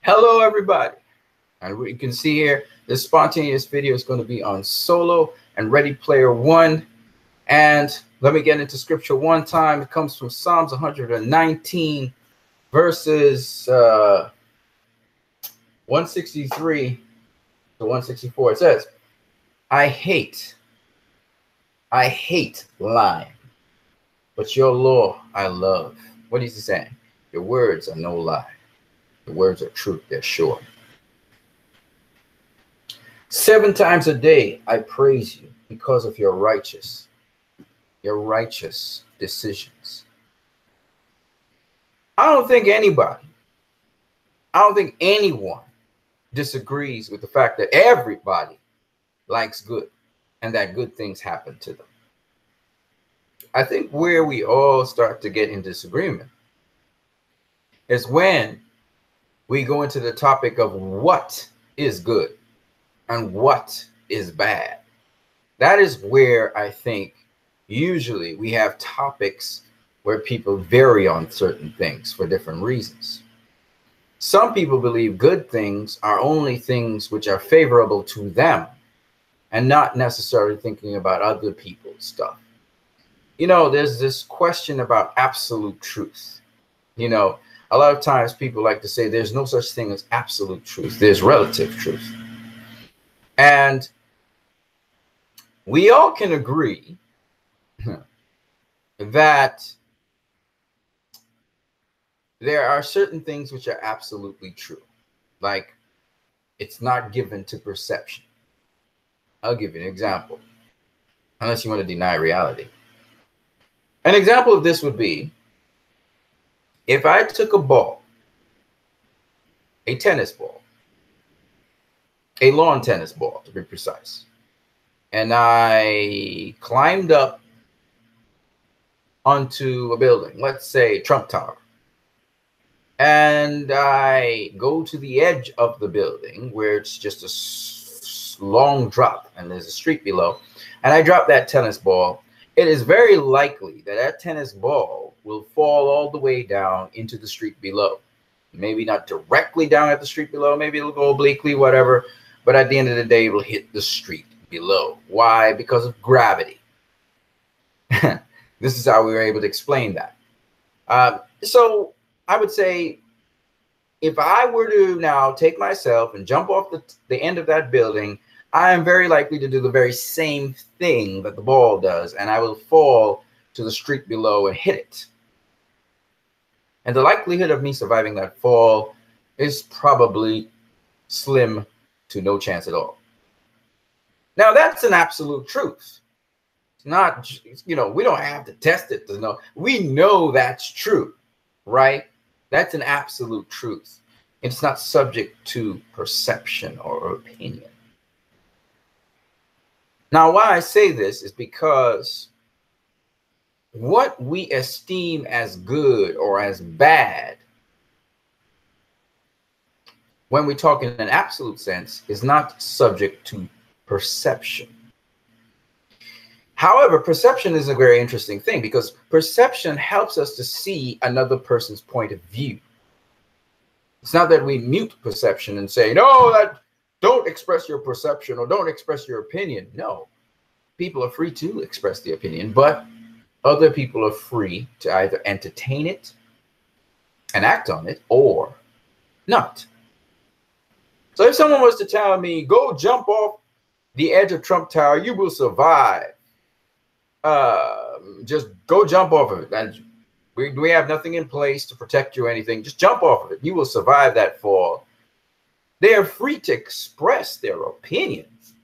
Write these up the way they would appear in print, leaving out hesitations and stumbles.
Hello, everybody. And what you can see here, this spontaneous video is going to be on Solo and Ready Player One. And let me get into scripture one time. It comes from Psalms 119, verses 163 to 164. It says, I hate lying, but your law I love. What is he saying? Your words are no lie. The words are truth, they're sure. 7 times a day I praise you because of your righteous decisions. I don't think anyone disagrees with the fact that everybody likes good and that good things happen to them. I think where we all start to get in disagreement is when we go into the topic of what is good and what is bad. That is where I think usually we have topics where people vary on certain things for different reasons. Some people believe good things are only things which are favorable to them and not necessarily thinking about other people's stuff. You know, there's this question about absolute truth. You know, a lot of times people like to say there's no such thing as absolute truth. There's relative truth. And we all can agree that there are certain things which are absolutely true. Like, it's not given to perception. I'll give you an example, unless you want to deny reality. An example of this would be if I took a ball, a tennis ball, a lawn tennis ball to be precise, and I climbed up onto a building, let's say Trump Tower, and I go to the edge of the building where it's just a long drop and there's a street below, and I drop that tennis ball. It is very likely that that tennis ball will fall all the way down into the street below. Maybe not directly down at the street below, maybe it'll go obliquely, whatever, but at the end of the day, it will hit the street below. Why? Because of gravity. This is how we were able to explain that. So I would say, if I were to now take myself and jump off the end of that building, I am very likely to do the very same thing that the ball does, and I will fall to the street below and hit it. And the likelihood of me surviving that fall is probably slim to no chance at all. Now, that's an absolute truth. It's not, you know, we don't have to test it to know. We know that's true, right? That's an absolute truth. It's not subject to perception or opinion. Now, why I say this is because what we esteem as good or as bad, when we talk in an absolute sense, is not subject to perception. However, perception is a very interesting thing because perception helps us to see another person's point of view. It's not that we mute perception and say, no, don't express your perception or don't express your opinion. No, people are free to express the opinion, but other people are free to either entertain it and act on it or not. So if someone was to tell me, go jump off the edge of Trump Tower, you will survive. Just go jump off of it. And we have nothing in place to protect you or anything. Just jump off of it. You will survive that fall. They are free to express their opinions,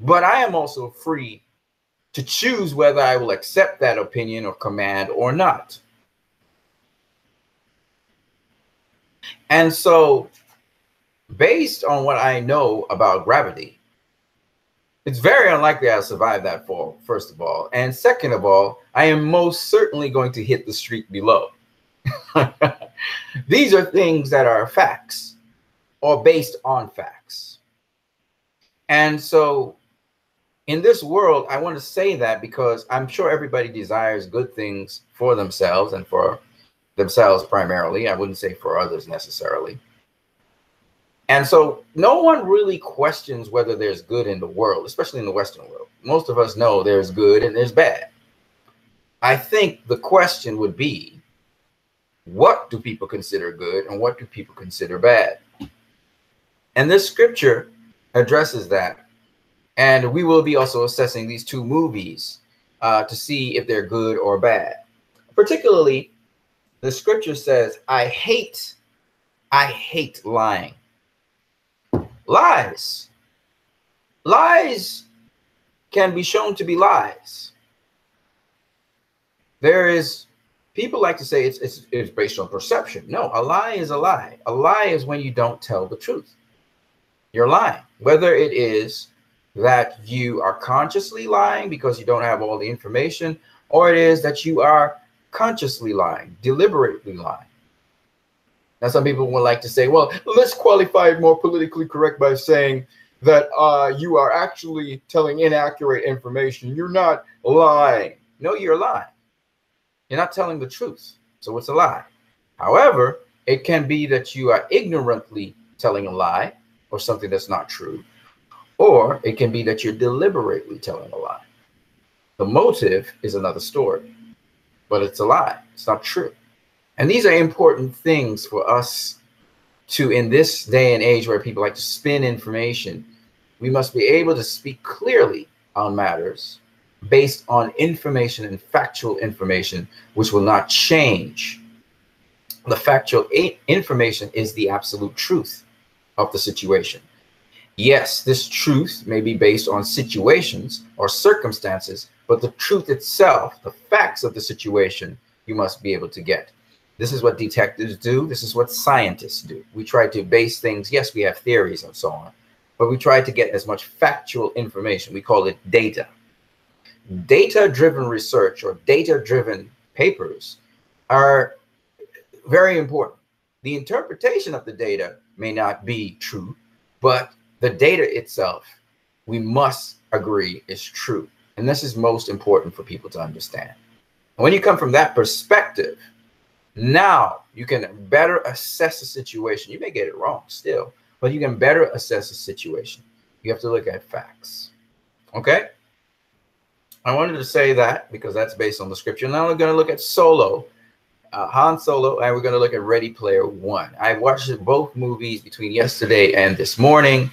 but I am also free to choose whether I will accept that opinion or command or not. And so, based on what I know about gravity, it's very unlikely I'll survive that fall, first of all. And second of all, I am most certainly going to hit the street below. These are things that are facts or based on facts. And so in this world, I want to say that because I'm sure everybody desires good things for themselves and for themselves primarily. I wouldn't say for others necessarily. And so no one really questions whether there's good in the world, especially in the Western world. Most of us know there's good and there's bad. I think the question would be, what do people consider good and what do people consider bad? And this scripture addresses that. And we will be also assessing these two movies to see if they're good or bad. Particularly, the scripture says, I hate lying. Lies can be shown to be lies. People like to say it's based on perception. No, a lie is a lie. A lie is when you don't tell the truth. You're lying. Whether it is that you are consciously lying because you don't have all the information, or it is that you are consciously lying, deliberately lying. Now, some people would like to say, well, let's qualify it more politically correct by saying that you are actually telling inaccurate information. You're not lying. No, you're lying. You're not telling the truth. So it's a lie. However, it can be that you are ignorantly telling a lie or something that's not true. Or it can be that you're deliberately telling a lie. The motive is another story, but it's a lie. It's not true. And these are important things for us to, in this day and age where people like to spin information, we must be able to speak clearly on matters based on information and factual information, which will not change. The factual information is the absolute truth of the situation. Yes, this truth may be based on situations or circumstances, but the truth itself, the facts of the situation, you must be able to get. This is what detectives do. This is what scientists do. We try to base things. Yes, we have theories and so on, but we try to get as much factual information. We call it data. Data-driven research or data-driven papers are very important. The interpretation of the data may not be true, but the data itself, we must agree, is true. And this is most important for people to understand. And when you come from that perspective, now you can better assess the situation. You may get it wrong still, but you can better assess the situation. You have to look at facts. Okay? I wanted to say that because that's based on the scripture. Now we're going to look at Solo, Han Solo, and we're going to look at Ready Player One. I watched both movies between yesterday and this morning.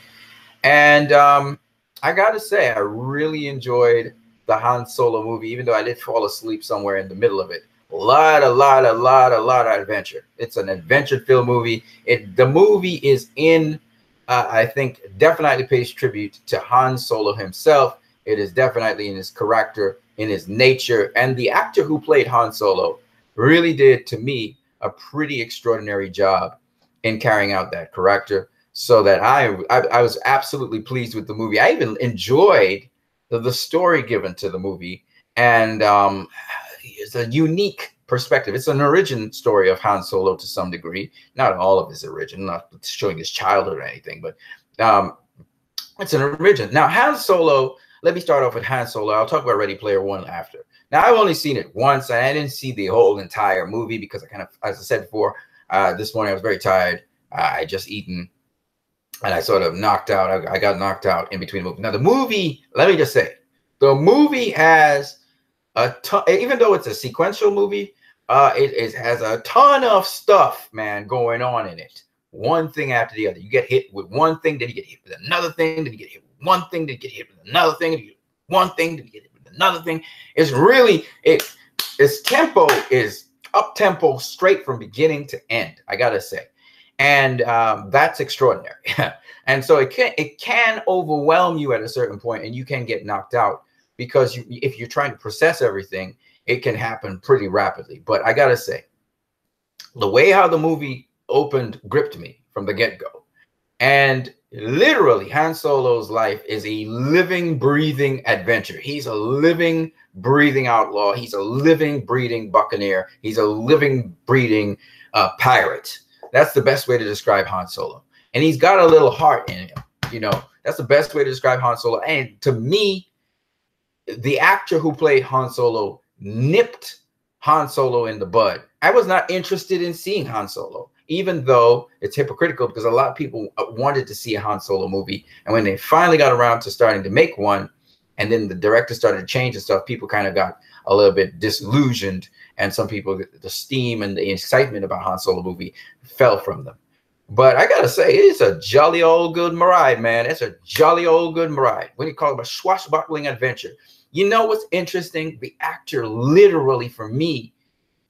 And I got to say, I really enjoyed the Han Solo movie, even though I did fall asleep somewhere in the middle of it. A lot of adventure. It's an adventure-filled movie. The movie is I think, definitely pays tribute to Han Solo himself. It is definitely in his character, in his nature. And the actor who played Han Solo really did, to me, a pretty extraordinary job in carrying out that character. So that I was absolutely pleased with the movie. I even enjoyed the story given to the movie. And it's a unique perspective. It's an origin story of Han Solo to some degree. Not all of his origin, not showing his childhood or anything, but it's an origin. Now, Han Solo, let me start off with Han Solo. I'll talk about Ready Player One after. Now, I've only seen it once, and I didn't see the whole entire movie because I kind of, as I said before, this morning I was very tired. I just eaten. And I sort of knocked out. I got knocked out in between the movie. Now, the movie, let me just say, the movie has a ton, even though it's a sequential movie, it has a ton of stuff, man, going on in it. One thing after the other. You get hit with one thing, then you get hit with another thing, then you get hit with one thing, then you get hit with another thing, then you get one thing, then you get hit with another thing. It's really, its tempo is up-tempo straight from beginning to end, I got to say. And that's extraordinary. And so it can overwhelm you at a certain point, and you can get knocked out because if you're trying to process everything, it can happen pretty rapidly. But I got to say, the way how the movie opened gripped me from the get-go. And literally, Han Solo's life is a living, breathing adventure. He's a living, breathing outlaw. He's a living, breathing buccaneer. He's a living, breathing pirate. That's the best way to describe Han Solo. And he's got a little heart in him. You know, that's the best way to describe Han Solo. And to me, the actor who played Han Solo nipped Han Solo in the bud. I was not interested in seeing Han Solo. even though it's hypocritical because a lot of people wanted to see a Han Solo movie. And when they finally got around to starting to make one, and then the director started to change and stuff, people kind of got a little bit disillusioned. And some people, the steam and the excitement about Han Solo movie fell from them. But I got to say, it's a jolly old good ride, man. It's a jolly old good ride. When you call it a swashbuckling adventure. You know what's interesting? The actor literally, for me,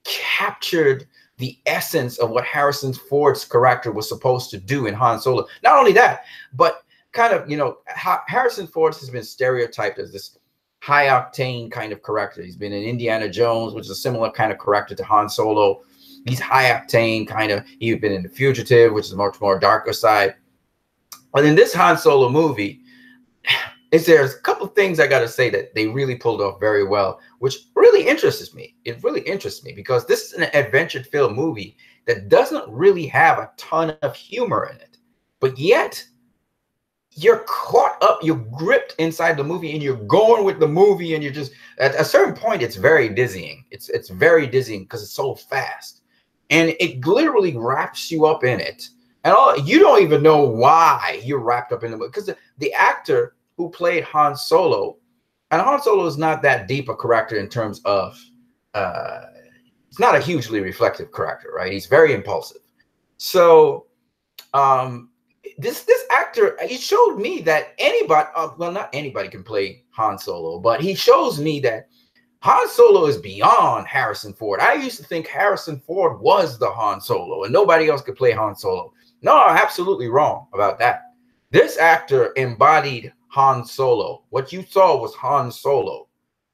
captured the essence of what Harrison Ford's character was supposed to do in Han Solo. Not only that, but kind of, you know, Harrison Ford has been stereotyped as this high-octane kind of character. He's been in Indiana Jones, which is a similar kind of character to Han Solo. He's high-octane kind of. He's been in The Fugitive, which is a much more darker side. But in this Han Solo movie, there's a couple of things I got to say that they really pulled off very well, which really interests me. It really interests me because this is an adventure-filled movie that doesn't really have a ton of humor in it. But yet, you're caught up, you're gripped inside the movie, and you're going with the movie, and you're just, at a certain point, it's very dizzying. It's very dizzying because it's so fast. And it literally wraps you up in it. And you don't even know why you're wrapped up in the movie. Because the actor who played Han Solo, and Han Solo is not that deep a character in terms of, it's not a hugely reflective character, right? He's very impulsive. So this actor, he showed me that anybody, well, not anybody can play Han Solo, but he shows me that Han Solo is beyond Harrison Ford. I used to think Harrison Ford was the Han Solo and nobody else could play Han Solo. No, I'm absolutely wrong about that. This actor embodied Han Solo. What you saw was Han Solo.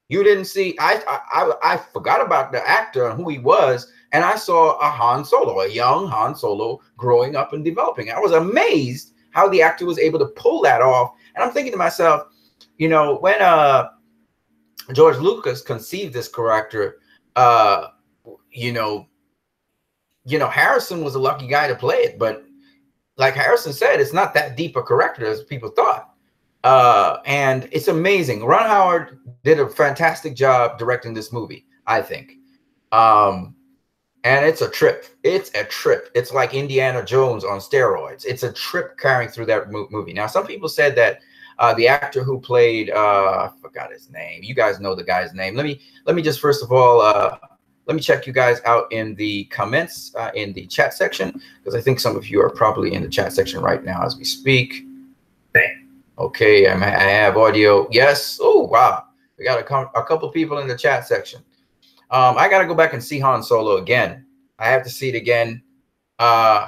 You didn't see, I forgot about the actor and who he was, and I saw a Han Solo, a young Han Solo growing up and developing. I was amazed how the actor was able to pull that off. And I'm thinking to myself, you know, when George Lucas conceived this character, you know, Harrison was a lucky guy to play it, but like Harrison said, it's not that deep a character as people thought. And it's amazing. Ron Howard did a fantastic job directing this movie, I think. And it's a trip. It's a trip. It's like Indiana Jones on steroids. It's a trip carrying through that movie. Now, some people said that the actor who played, I forgot his name. You guys know the guy's name. Let me just first of all, let me check you guys out in the comments in the chat section, because I think some of you are probably in the chat section right now as we speak. Okay, I have audio. Yes. Oh, wow. We got a couple people in the chat section. I got to go back and see Han Solo again. I have to see it again. Nimish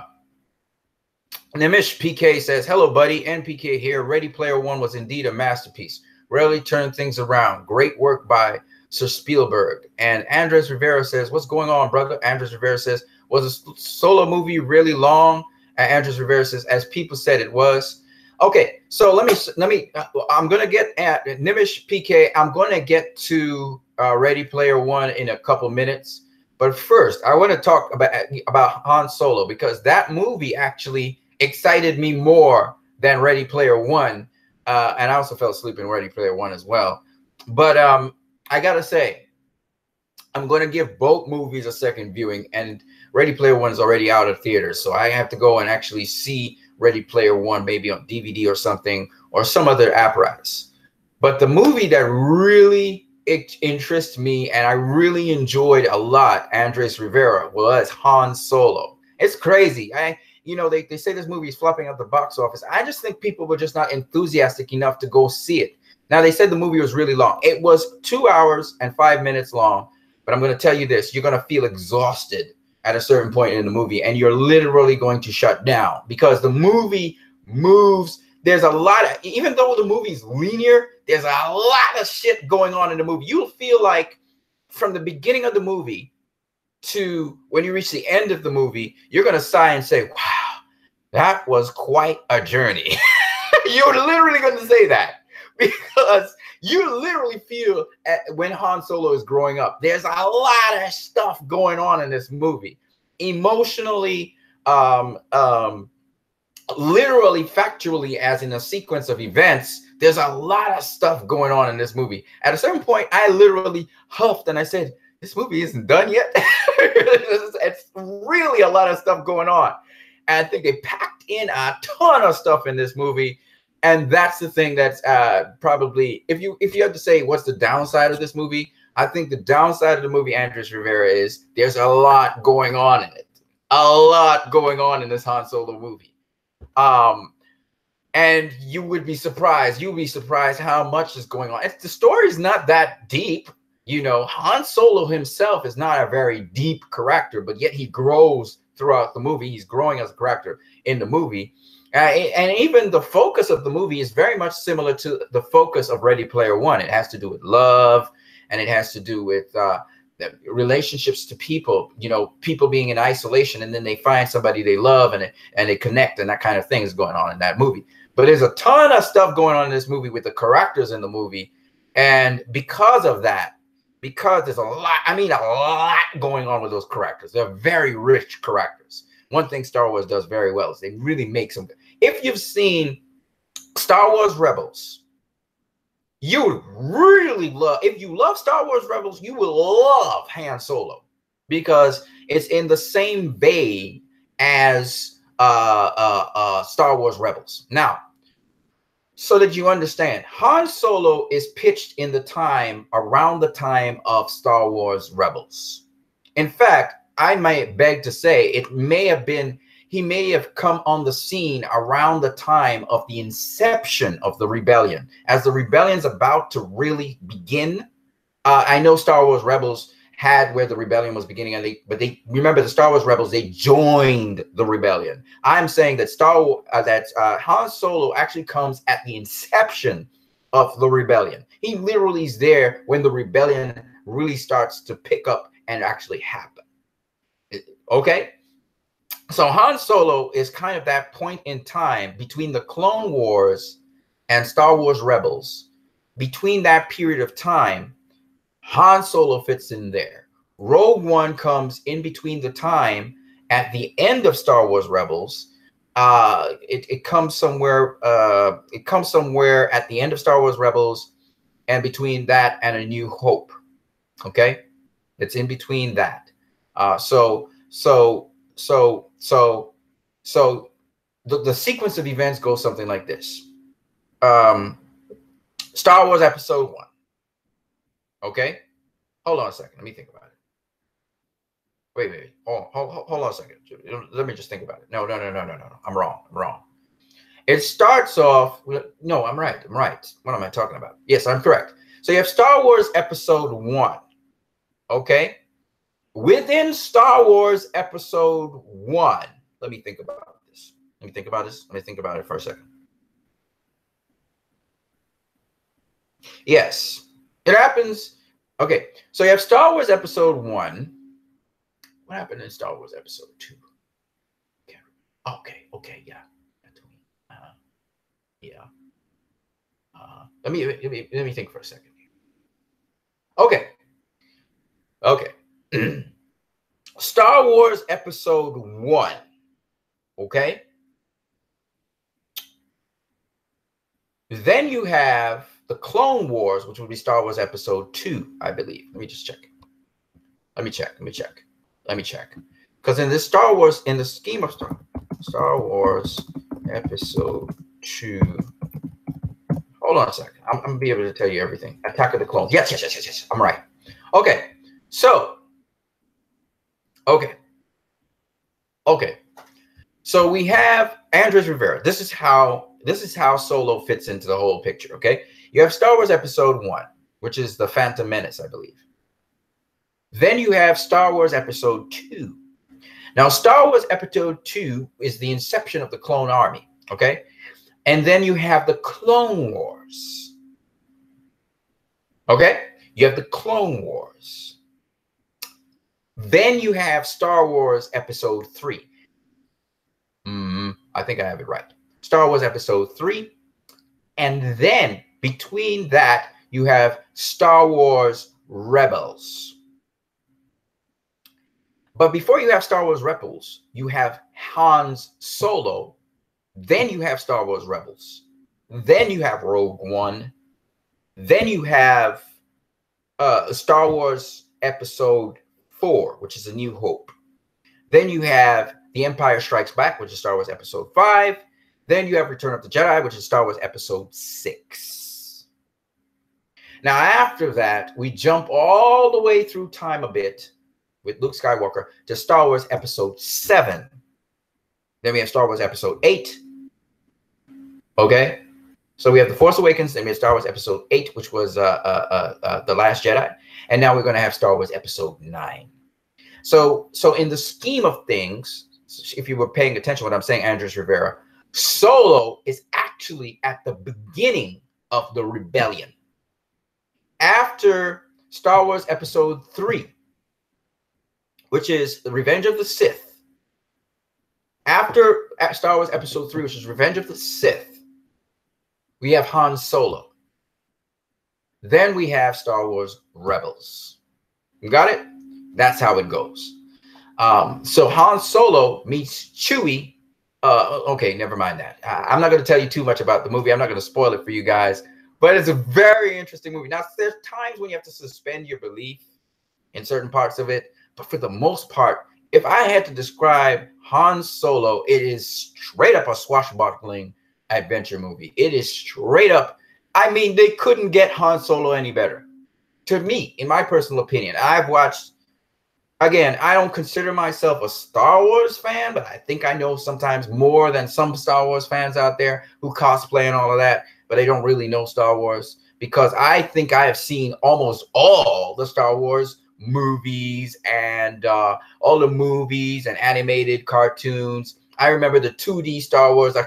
PK says, hello, buddy. NPK here. Ready Player One was indeed a masterpiece. Rarely turned things around. Great work by Sir Spielberg. And Andres Rivera says, what's going on, brother? Andres Rivera says, was a Solo movie really long? And Andres Rivera says, as people said it was. Okay, so let me. I'm gonna get at Nimish PK. I'm gonna get to Ready Player One in a couple minutes, but first I want to talk about Han Solo, because that movie actually excited me more than Ready Player One, and I also fell asleep in Ready Player One as well. But I gotta say, I'm gonna give both movies a second viewing, and Ready Player One is already out of theaters, so I have to go and actually see Ready Player One, maybe on DVD or something, or some other apparatus. But the movie that really interests me and I really enjoyed a lot, Andres Rivera, was Han Solo. It's crazy. You know, they say this movie is flopping at the box office. I just think people were just not enthusiastic enough to go see it. Now, they said the movie was really long. It was 2 hours and 5 minutes long. But I'm going to tell you this, you're going to feel exhausted at a certain point in the movie, and you're literally going to shut down because the movie moves. There's a lot of, even though the movie's linear, there's a lot of shit going on in the movie. You'll feel like from the beginning of the movie to when you reach the end of the movie, you're going to sigh and say, wow, that was quite a journey. You're literally going to say that because you literally feel when Han Solo is growing up, there's a lot of stuff going on in this movie. Emotionally, literally, factually, as in a sequence of events, there's a lot of stuff going on in this movie. At a certain point, I literally huffed and I said, this movie isn't done yet. It's really a lot of stuff going on. And I think they packed in a ton of stuff in this movie. And that's the thing that's probably, if you have to say what's the downside of this movie, I think the downside of the movie Andres Rivera is there's a lot going on in it. A lot going on in this Han Solo movie. And you would be surprised. You'll be surprised how much is going on. The story is not that deep. You know, Han Solo himself is not a very deep character, but yet he grows throughout the movie. He's growing as a character in the movie. And even the focus of the movie is very much similar to the focus of Ready Player One. It has to do with love, and it has to do with relationships to people, you know, people being in isolation, and then they find somebody they love, and they connect, and that kind of thing is going on in that movie. But there's a ton of stuff going on in this movie with the characters in the movie. And because of that, because there's a lot, I mean, a lot going on with those characters. They're very rich characters. One thing Star Wars does very well is they really make some. If you've seen Star Wars Rebels, you would really love, if you love Star Wars Rebels, you will love Han Solo, because it's in the same vein as Star Wars Rebels. Now, so that you understand, Han Solo is pitched in the time around the time of Star Wars Rebels. In fact, I might beg to say it may have been, he may have come on the scene around the time of the inception of the rebellion. As the rebellion's about to really begin, I know Star Wars Rebels had where the rebellion was beginning, and they remember the Star Wars Rebels, they joined the rebellion. I'm saying that Han Solo actually comes at the inception of the rebellion. He literally is there when the rebellion really starts to pick up and actually happen. Okay, so Han Solo is kind of that point in time between the Clone Wars and Star Wars Rebels. Between that period of time, Han Solo fits in there. Rogue One comes in between the time at the end of Star Wars Rebels. It comes somewhere. It comes somewhere at the end of Star Wars Rebels, and between that and A New Hope. Okay, it's in between that. So the sequence of events goes something like this. Star Wars Episode 1. Okay, hold on a second. Let me think about it. Wait. Hold on a second. Let me just think about it. No. I'm wrong. It starts off with, no, I'm right. What am I talking about? Yes, I'm correct. So you have Star Wars Episode 1. Okay. Within Star Wars Episode 1, let me think about this. Let me think about it for a second. Yes. It happens. Okay, so you have Star Wars Episode 1. What happened in Star Wars Episode 2? Okay, yeah. Let me think for a second. Okay. Star Wars Episode 1. Okay. Then you have the Clone Wars, which would be Star Wars Episode 2, I believe. Let me just check. Let me check. Because in this Star Wars, in the scheme of Star Wars Episode 2. Hold on a second. I'm going to be able to tell you everything. Attack of the Clones. Yes. I'm right. Okay. So. Okay. So we have Andres Rivera. This is how Solo fits into the whole picture. Okay. You have Star Wars Episode 1, which is The Phantom Menace, I believe. Then you have Star Wars Episode 2. Now, Star Wars Episode 2 is the inception of the Clone Army, okay? And then you have the Clone Wars, okay? You have the Clone Wars. Then you have Star Wars Episode 3. I think I have it right. Star Wars Episode 3. And then between that, you have Star Wars Rebels. But before you have Star Wars Rebels, you have Han's Solo. Then you have Star Wars Rebels. Then you have Rogue One. Then you have Star Wars Episode 4, which is A New Hope. Then you have The Empire Strikes Back, which is Star Wars Episode 5. Then you have Return of the Jedi, which is Star Wars Episode 6. Now, after that, we jump all the way through time a bit with Luke Skywalker to Star Wars Episode 7. Then we have Star Wars Episode 8. Okay? So we have The Force Awakens, then we have Star Wars Episode 8, which was The Last Jedi. And now we're going to have Star Wars Episode 9. So in the scheme of things, if you were paying attention to what I'm saying, Andres Rivera, Solo is actually at the beginning of the rebellion. After Star Wars Episode 3, which is The Revenge of the Sith. After Star Wars Episode 3, which is Revenge of the Sith, we have Han Solo. Then we have Star Wars Rebels. You got it? That's how it goes. So Han Solo meets Chewie. Okay, never mind that. I'm not going to tell you too much about the movie. I'm not going to spoil it for you guys. But it's a very interesting movie. Now, there's times when you have to suspend your belief in certain parts of it. But for the most part, if I had to describe Han Solo, it is straight up a swashbuckling adventure movie. It is straight up. I mean, they couldn't get Han Solo any better. To me, in my personal opinion, I've watched, again, I don't consider myself a Star Wars fan, but I think I know sometimes more than some Star Wars fans out there who cosplay and all of that, but they don't really know Star Wars, because I think I have seen almost all the Star Wars movies and all the movies and animated cartoons. I remember the 2D Star Wars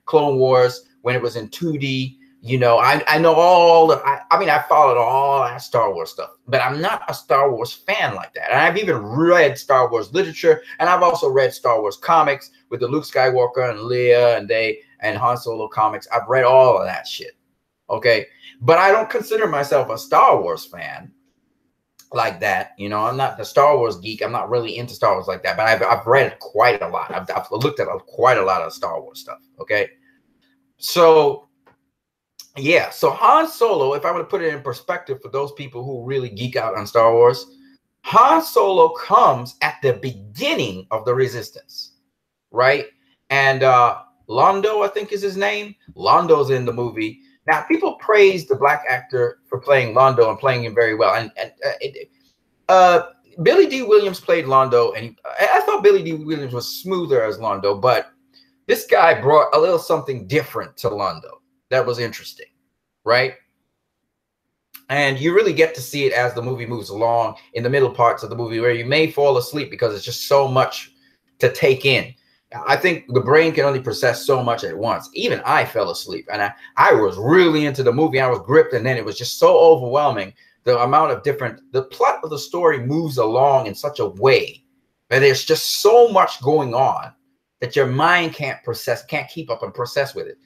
Clone Wars when it was in 2D. You know, I know all the, I mean, I followed all that Star Wars stuff, but I'm not a Star Wars fan like that. And I've even read Star Wars literature, and I've also read Star Wars comics with the Luke Skywalker and Leia and Han Solo comics. I've read all of that shit. Okay. But I don't consider myself a Star Wars fan like that. You know, I'm not the Star Wars geek. I'm not really into Star Wars like that, but I've read quite a lot. I've looked at quite a lot of Star Wars stuff. Okay. So, yeah, so Han Solo, if I were to put it in perspective for those people who really geek out on Star Wars, Han Solo comes at the beginning of the Resistance, right? And Londo, I think is his name. Londo's in the movie. Now, people praise the black actor for playing Londo and playing him very well. And Billy D. Williams played Londo, and I thought Billy D. Williams was smoother as Londo, but this guy brought a little something different to Londo that was interesting, right? And you really get to see it as the movie moves along in the middle parts of the movie, where you may fall asleep because it's just so much to take in. I think the brain can only process so much at once. Even I fell asleep, and I was really into the movie. I was gripped, and then it was just so overwhelming. The amount of the plot of the story moves along in such a way that there's just so much going on that your mind can't keep up and process with it.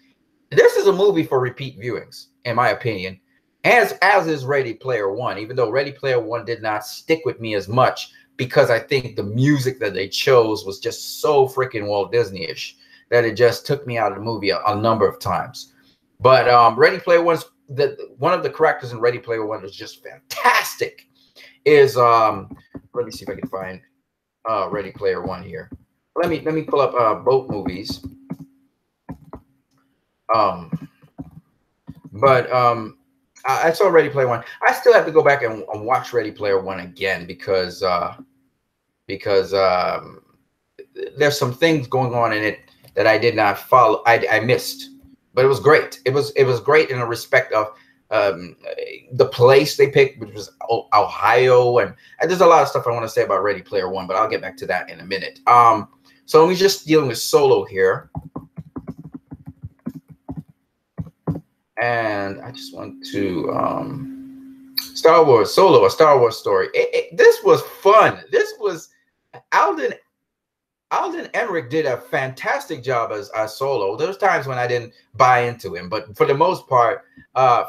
This is a movie for repeat viewings, in my opinion, as is Ready Player One, even though Ready Player One did not stick with me as much, because I think the music that they chose was just so freaking Walt Disney-ish that it just took me out of the movie a number of times. But Ready Player One's one of the characters in Ready Player One is just fantastic. Is let me see if I can find Ready Player One here. Let me pull up both movies. I saw Ready Player One. I still have to go back and watch Ready Player One again because there's some things going on in it that I did not follow. I missed, but it was great. It was great in a respect of the place they picked, which was Ohio, and there's a lot of stuff I want to say about Ready Player One, but I'll get back to that in a minute. So we're just dealing with Solo here. And I just want to Star Wars Solo, a Star Wars story. This was fun. This was Alden Ehrenreich did a fantastic job as Solo. There's times when I didn't buy into him, but for the most part,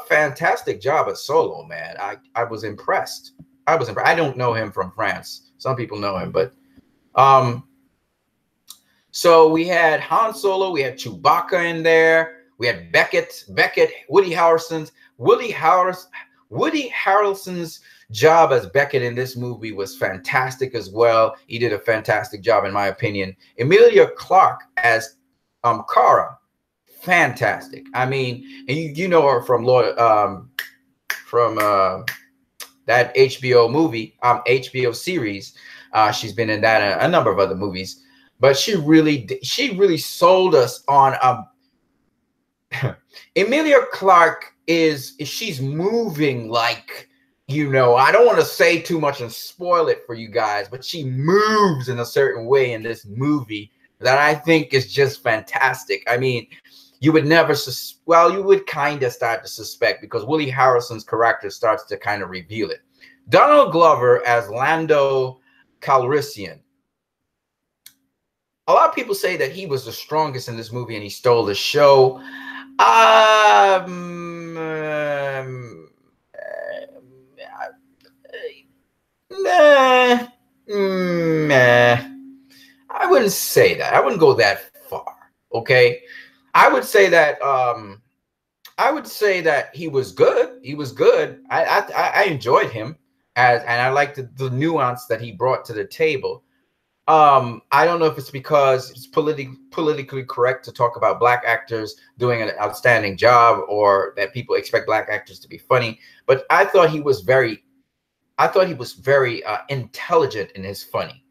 fantastic job as Solo, man. I was impressed. I don't know him from France. Some people know him, but so we had Han Solo, we had Chewbacca in there. We had Beckett, Woody Harrelson's job as Beckett in this movie was fantastic as well. He did a fantastic job, in my opinion. Emilia Clarke as Kara, fantastic. I mean, and you know her from that HBO movie, HBO series. She's been in that and a number of other movies, but she really sold us on Emilia Clarke she's moving like, you know, I don't want to say too much and spoil it for you guys, but she moves in a certain way in this movie that I think is just fantastic. I mean, you would never, well, you would kind of start to suspect because Woody Harrelson's character starts to kind of reveal it. Donald Glover as Lando Calrissian. A lot of people say that he was the strongest in this movie and he stole the show. Nah, I wouldn't say that. I wouldn't go that far. Okay, I would say that he was good. He was good. I enjoyed him and I liked the nuance that he brought to the table. I don't know if it's because it's politically correct to talk about black actors doing an outstanding job or that people expect black actors to be funny, but I thought he was very intelligent in his funny.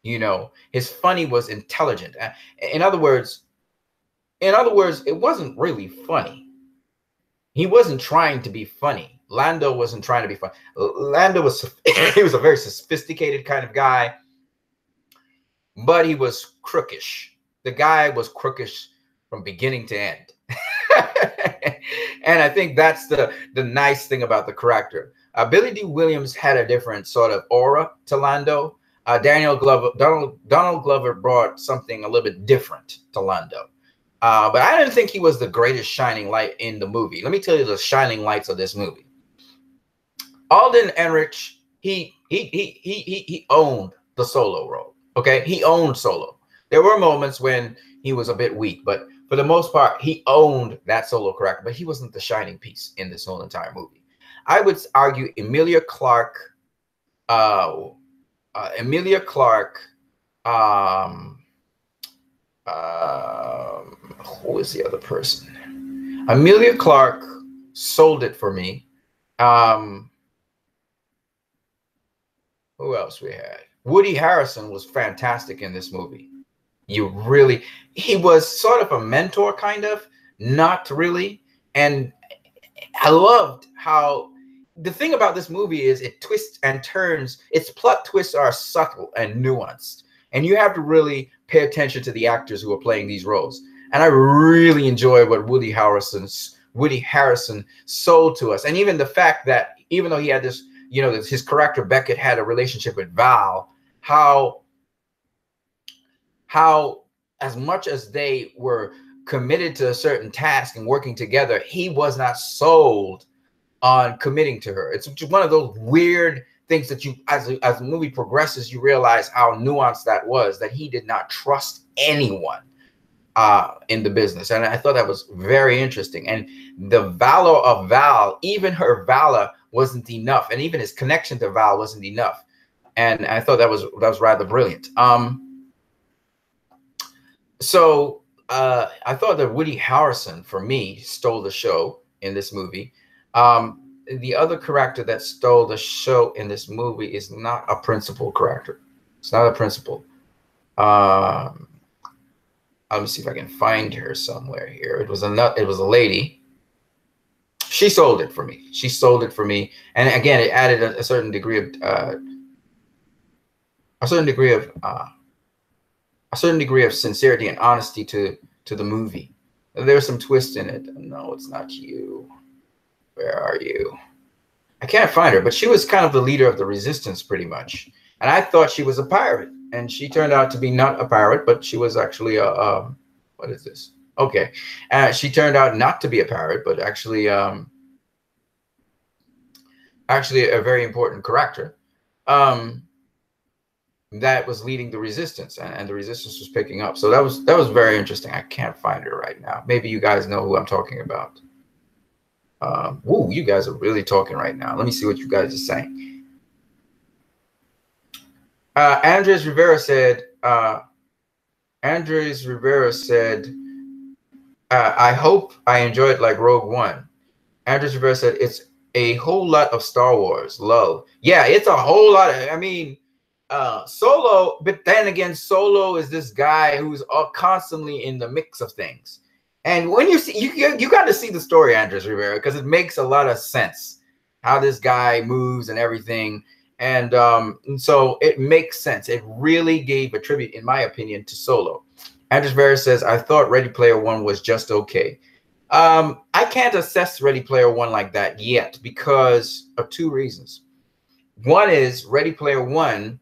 You know, his funny was intelligent. In other words, it wasn't really funny. He wasn't trying to be funny. Lando wasn't trying to be funny. Lando was he was a very sophisticated kind of guy, but he was crookish. The guy was crookish from beginning to end. And I think that's the nice thing about the character. Billy D. Williams had a different sort of aura to Lando. Donald Glover brought something a little bit different to Lando. But I didn't think he was the greatest shining light in the movie. Let me tell you the shining lights of this movie. Alden Ehrenreich, he owned the Solo role. Okay, he owned Solo. There were moments when he was a bit weak, but for the most part, he owned that Solo character. But he wasn't the shining piece in this whole entire movie. I would argue Emilia Clarke. Who is the other person? Emilia Clarke sold it for me. Who else we had? Woody Harrelson was fantastic in this movie. He was sort of a mentor, kind of, not really. And I loved how the thing about this movie is it twists and turns. Its plot twists are subtle and nuanced. And you have to really pay attention to the actors who are playing these roles. And I really enjoyed what Woody Harrelson sold to us. And even the fact that even though he had this, you know, his character Beckett had a relationship with Val, how as much as they were committed to a certain task and working together, he was not sold on committing to her. It's one of those weird things that you, as the movie progresses, you realize how nuanced that was, that he did not trust anyone in the business. And I thought that was very interesting. And the valor of Val, even her valor wasn't enough. And even his connection to Val wasn't enough. And I thought that was rather brilliant. So I thought that Woody Harrelson, for me, stole the show in this movie. The other character that stole the show in this movie is not a principal character. It's not a principal. Let me see if I can find her somewhere here. It was a lady. She sold it for me. She sold it for me. And again, it added a certain degree of sincerity and honesty to the movie. There's some twist in it. No, it's not you. Where are you? I can't find her, but she was kind of the leader of the resistance pretty much. And I thought she was a pirate, and she turned out to be not a pirate, but she was actually a, what is this? Okay. She turned out not to be a pirate, but actually a very important character that was leading the resistance, and the resistance was picking up. So that was very interesting. I can't find her right now. Maybe you guys know who I'm talking about. Woo, you guys are really talking right now. Let me see what you guys are saying. Andres Rivera said. Andres Rivera said, "I hope I enjoyed like Rogue One." Andres Rivera said, "It's a whole lot of Star Wars." Lol. Yeah, it's a whole lot. I mean, Solo. But then again, Solo is this guy who's constantly in the mix of things. And when you see, you got to see the story, Andres Rivera, because it makes a lot of sense how this guy moves and everything. And so it makes sense. It really gave a tribute, in my opinion, to Solo. Andres Rivera says, "I thought Ready Player One was just okay." I can't assess Ready Player One like that yet because of two reasons. One is Ready Player One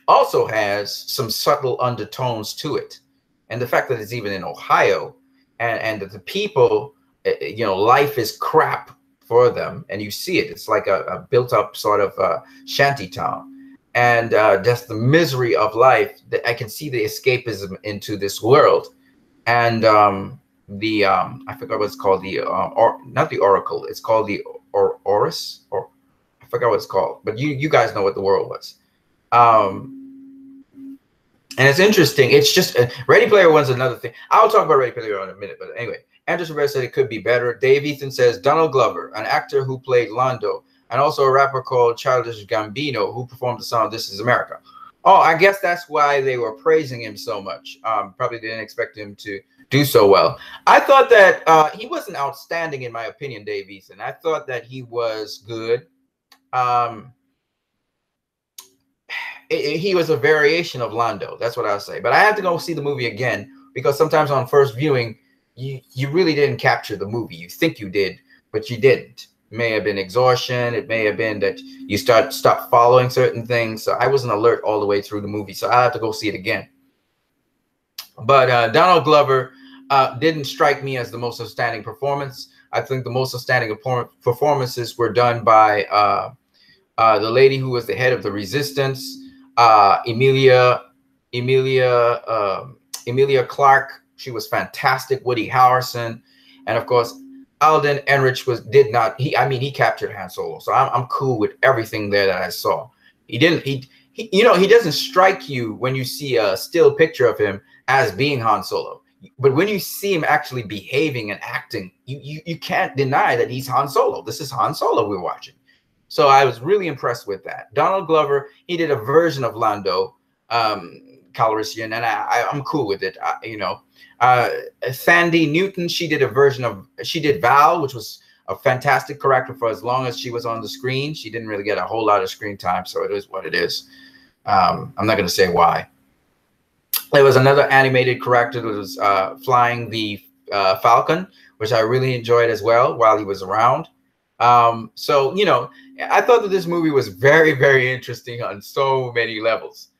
also has some subtle undertones to it. And the fact that it's even in Ohio and that the people, life is crap for them. And you see it. It's like a built up sort of shanty town. And just the misery of life, that I can see the escapism into this world. And I forgot what it's called, not the Oracle, it's called the Oris, or I forgot what it's called, but you guys know what the world was. And it's interesting. It's just Ready Player One's another thing. I'll talk about Ready Player One in a minute, but anyway, Andrew Rivera said it could be better. Dave Ethan says Donald Glover, an actor who played Lando, and also a rapper called Childish Gambino, who performed the song "This Is America." Oh, I guess that's why they were praising him so much. Probably didn't expect him to do so well. I thought that he wasn't outstanding, in my opinion, Dave Ethan. I thought that he was good. He was a variation of Lando. That's what I'll say. But I had to go see the movie again because sometimes on first viewing, you really didn't capture the movie. You think you did, but you didn't. It may have been exhaustion. It may have been that you stop following certain things. So I wasn't alert all the way through the movie. So I have to go see it again. But Donald Glover didn't strike me as the most outstanding performance. I think the most outstanding performances were done by the lady who was the head of the Resistance, Emilia Clarke. She was fantastic. Woody Harrelson, and of course Alden Ehrenreich he captured Han Solo. So I'm cool with everything there that I saw. He doesn't strike you when you see a still picture of him as being Han Solo. But when you see him actually behaving and acting, you can't deny that he's Han Solo. This is Han Solo we're watching. So I was really impressed with that. Donald Glover, he did a version of Lando Calrissian, and I'm cool with it. Thandie Newton, she did Val, which was a fantastic character for as long as she was on the screen. She didn't really get a whole lot of screen time, so it is what it is. I'm not going to say why. There was another animated character that was flying the Falcon, which I really enjoyed as well while he was around. So, I thought that this movie was very, very interesting on so many levels,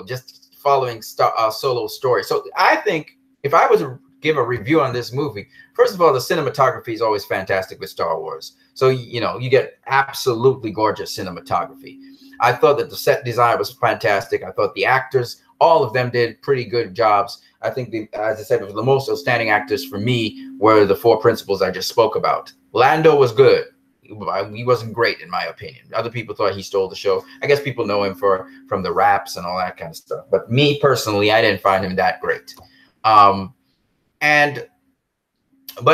just following Solo's story. So I think if I was to give a review on this movie, first of all, the cinematography is always fantastic with Star Wars. So, you get absolutely gorgeous cinematography. I thought that the set design was fantastic. I thought the actors, all of them did pretty good jobs. I think, as I said, the most outstanding actors for me were the four principals I just spoke about. Lando was good. He wasn't great, in my opinion. Other people thought he stole the show. I guess people know him from the raps and all that kind of stuff. But me personally, I didn't find him that great. But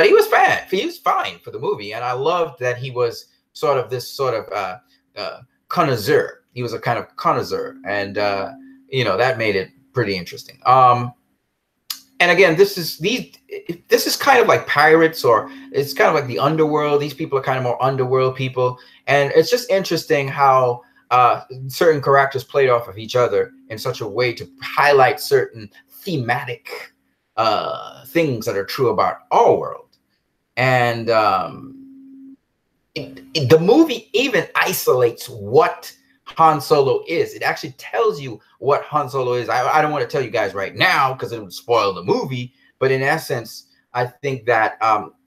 he was fine. He was fine for the movie, and I loved that he was sort of this connoisseur. He was a kind of connoisseur, and that made it pretty interesting. And again, this is kind of like pirates, or it's kind of like the underworld. These people are kind of more underworld people, and it's just interesting how certain characters played off of each other in such a way to highlight certain thematic things that are true about our world. And the movie even isolates what Han Solo is. It actually tells you what Han Solo is. I don't want to tell you guys right now because it would spoil the movie, but in essence, I think that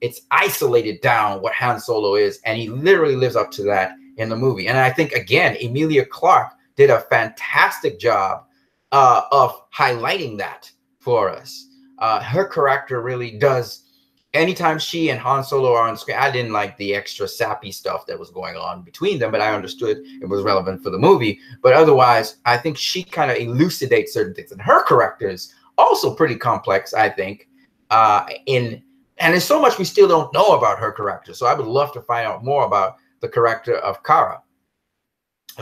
it's isolated down what Han Solo is, and he literally lives up to that in the movie. And I think, again, Emilia Clarke did a fantastic job of highlighting that for us. Her character really does anytime she and Han Solo are on screen, I didn't like the extra sappy stuff that was going on between them, but I understood it was relevant for the movie. But otherwise, I think she kind of elucidates certain things, and her character is also pretty complex, I think. And there's so much we still don't know about her character, so I would love to find out more about the character of Cara.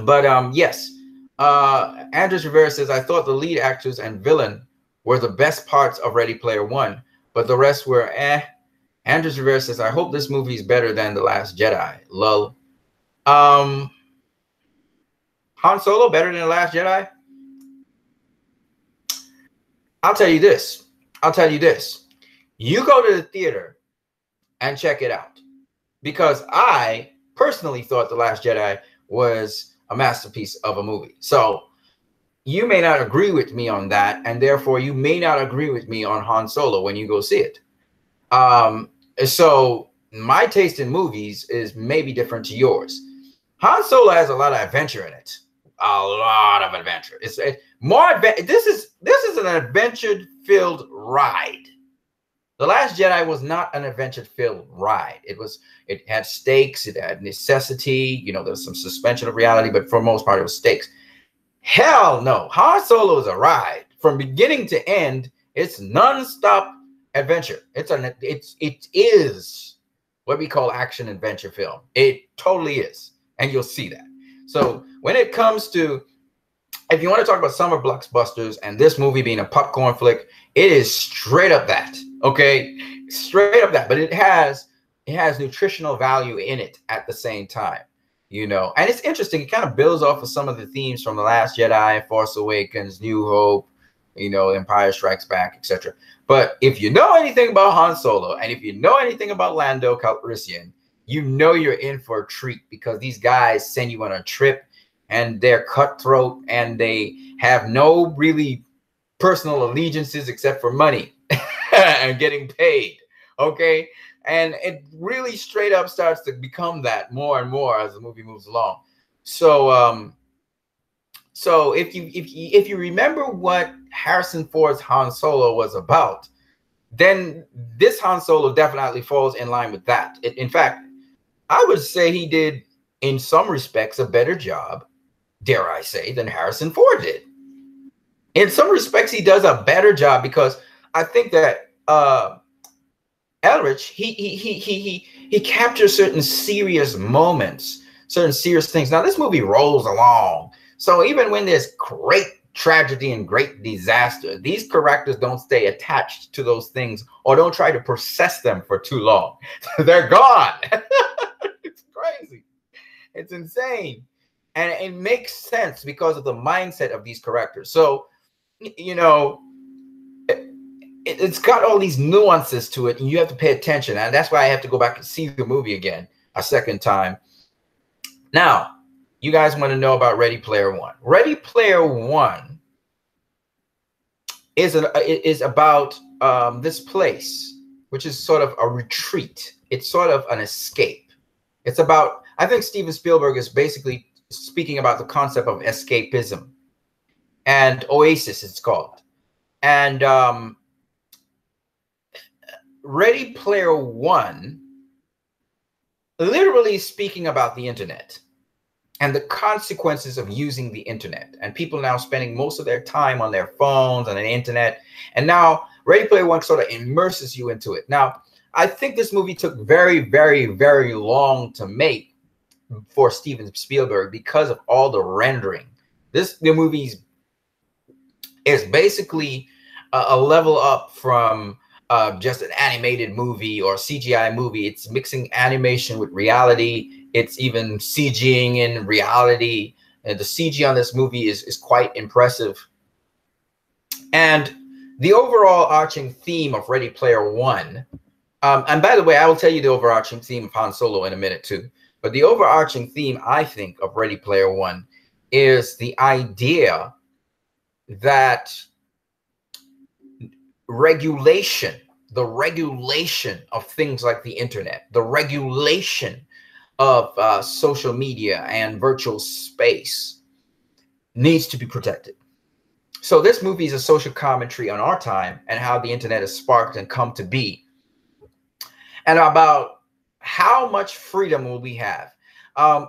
But yes, Andres Rivera says, I thought the lead actors and villain were the best parts of Ready Player One, but the rest were eh. Andres Rivera says, I hope this movie is better than The Last Jedi. Lol. Han Solo better than The Last Jedi? I'll tell you this. You go to the theater and check it out. Because I personally thought The Last Jedi was a masterpiece of a movie. So you may not agree with me on that, and therefore you may not agree with me on Han Solo when you go see it. So my taste in movies is maybe different to yours. Han Solo has a lot of adventure in it. A lot of adventure. It's more adventure. This is an adventure-filled ride. The Last Jedi was not an adventure-filled ride. It had stakes. It had necessity. You know, there's some suspension of reality, but for the most part, it was stakes. Hell no. Han Solo is a ride from beginning to end. It's non-stop adventure. It is what we call action adventure film. It totally is, and you'll see that. So when it comes to, if you want to talk about summer blockbusters and this movie being a popcorn flick, it is straight up that. Okay, straight up that. But it has nutritional value in it at the same time, you know. And it's interesting. It kind of builds off of some of the themes from The Last Jedi, Force Awakens, New Hope, you know, Empire Strikes Back, etc. But if you know anything about Han Solo, and if you know anything about Lando Calrissian, you know you're in for a treat, because these guys send you on a trip, and they're cutthroat, and they have no really personal allegiances except for money and getting paid. Okay, and it really straight up starts to become that more and more as the movie moves along. So so if you remember what Harrison Ford's Han Solo was about, then this Han Solo definitely falls in line with that. In fact, I would say he did, in some respects, a better job, dare I say, than Harrison Ford did. In some respects, he does a better job, because I think that Elrich, he captures certain serious moments, certain serious things. Now, this movie rolls along. So even when there's great tragedy and great disaster, these characters don't stay attached to those things or don't try to process them for too long. They're gone. It's crazy. It's insane. And it makes sense because of the mindset of these characters. So, you know, it's got all these nuances to it, and you have to pay attention. And that's why I have to go back and see the movie again a second time. Now, you guys want to know about Ready Player One. Ready Player One is about this place, which is sort of a retreat. It's sort of an escape. It's about, I think Steven Spielberg is basically speaking about the concept of escapism, and Oasis it's called. And Ready Player One literally speaking about the internet and the consequences of using the internet, and people now spending most of their time on their phones and the internet. And now Ready Player One sort of immerses you into it. Now, I think this movie took very, very, very long to make for Steven Spielberg because of all the rendering. The movie is basically a level up from just an animated movie or CGI movie. It's mixing animation with reality. It's even CGing in reality. And the CG on this movie is quite impressive. And the overall arching theme of Ready Player One, and by the way, I will tell you the overarching theme of Han Solo in a minute too. But the overarching theme, I think, of Ready Player One is the idea that regulation, the regulation of things like the internet, the regulation of social media and virtual space needs to be protected. So this movie is a social commentary on our time and how the internet has sparked and come to be. and about how much freedom will we have.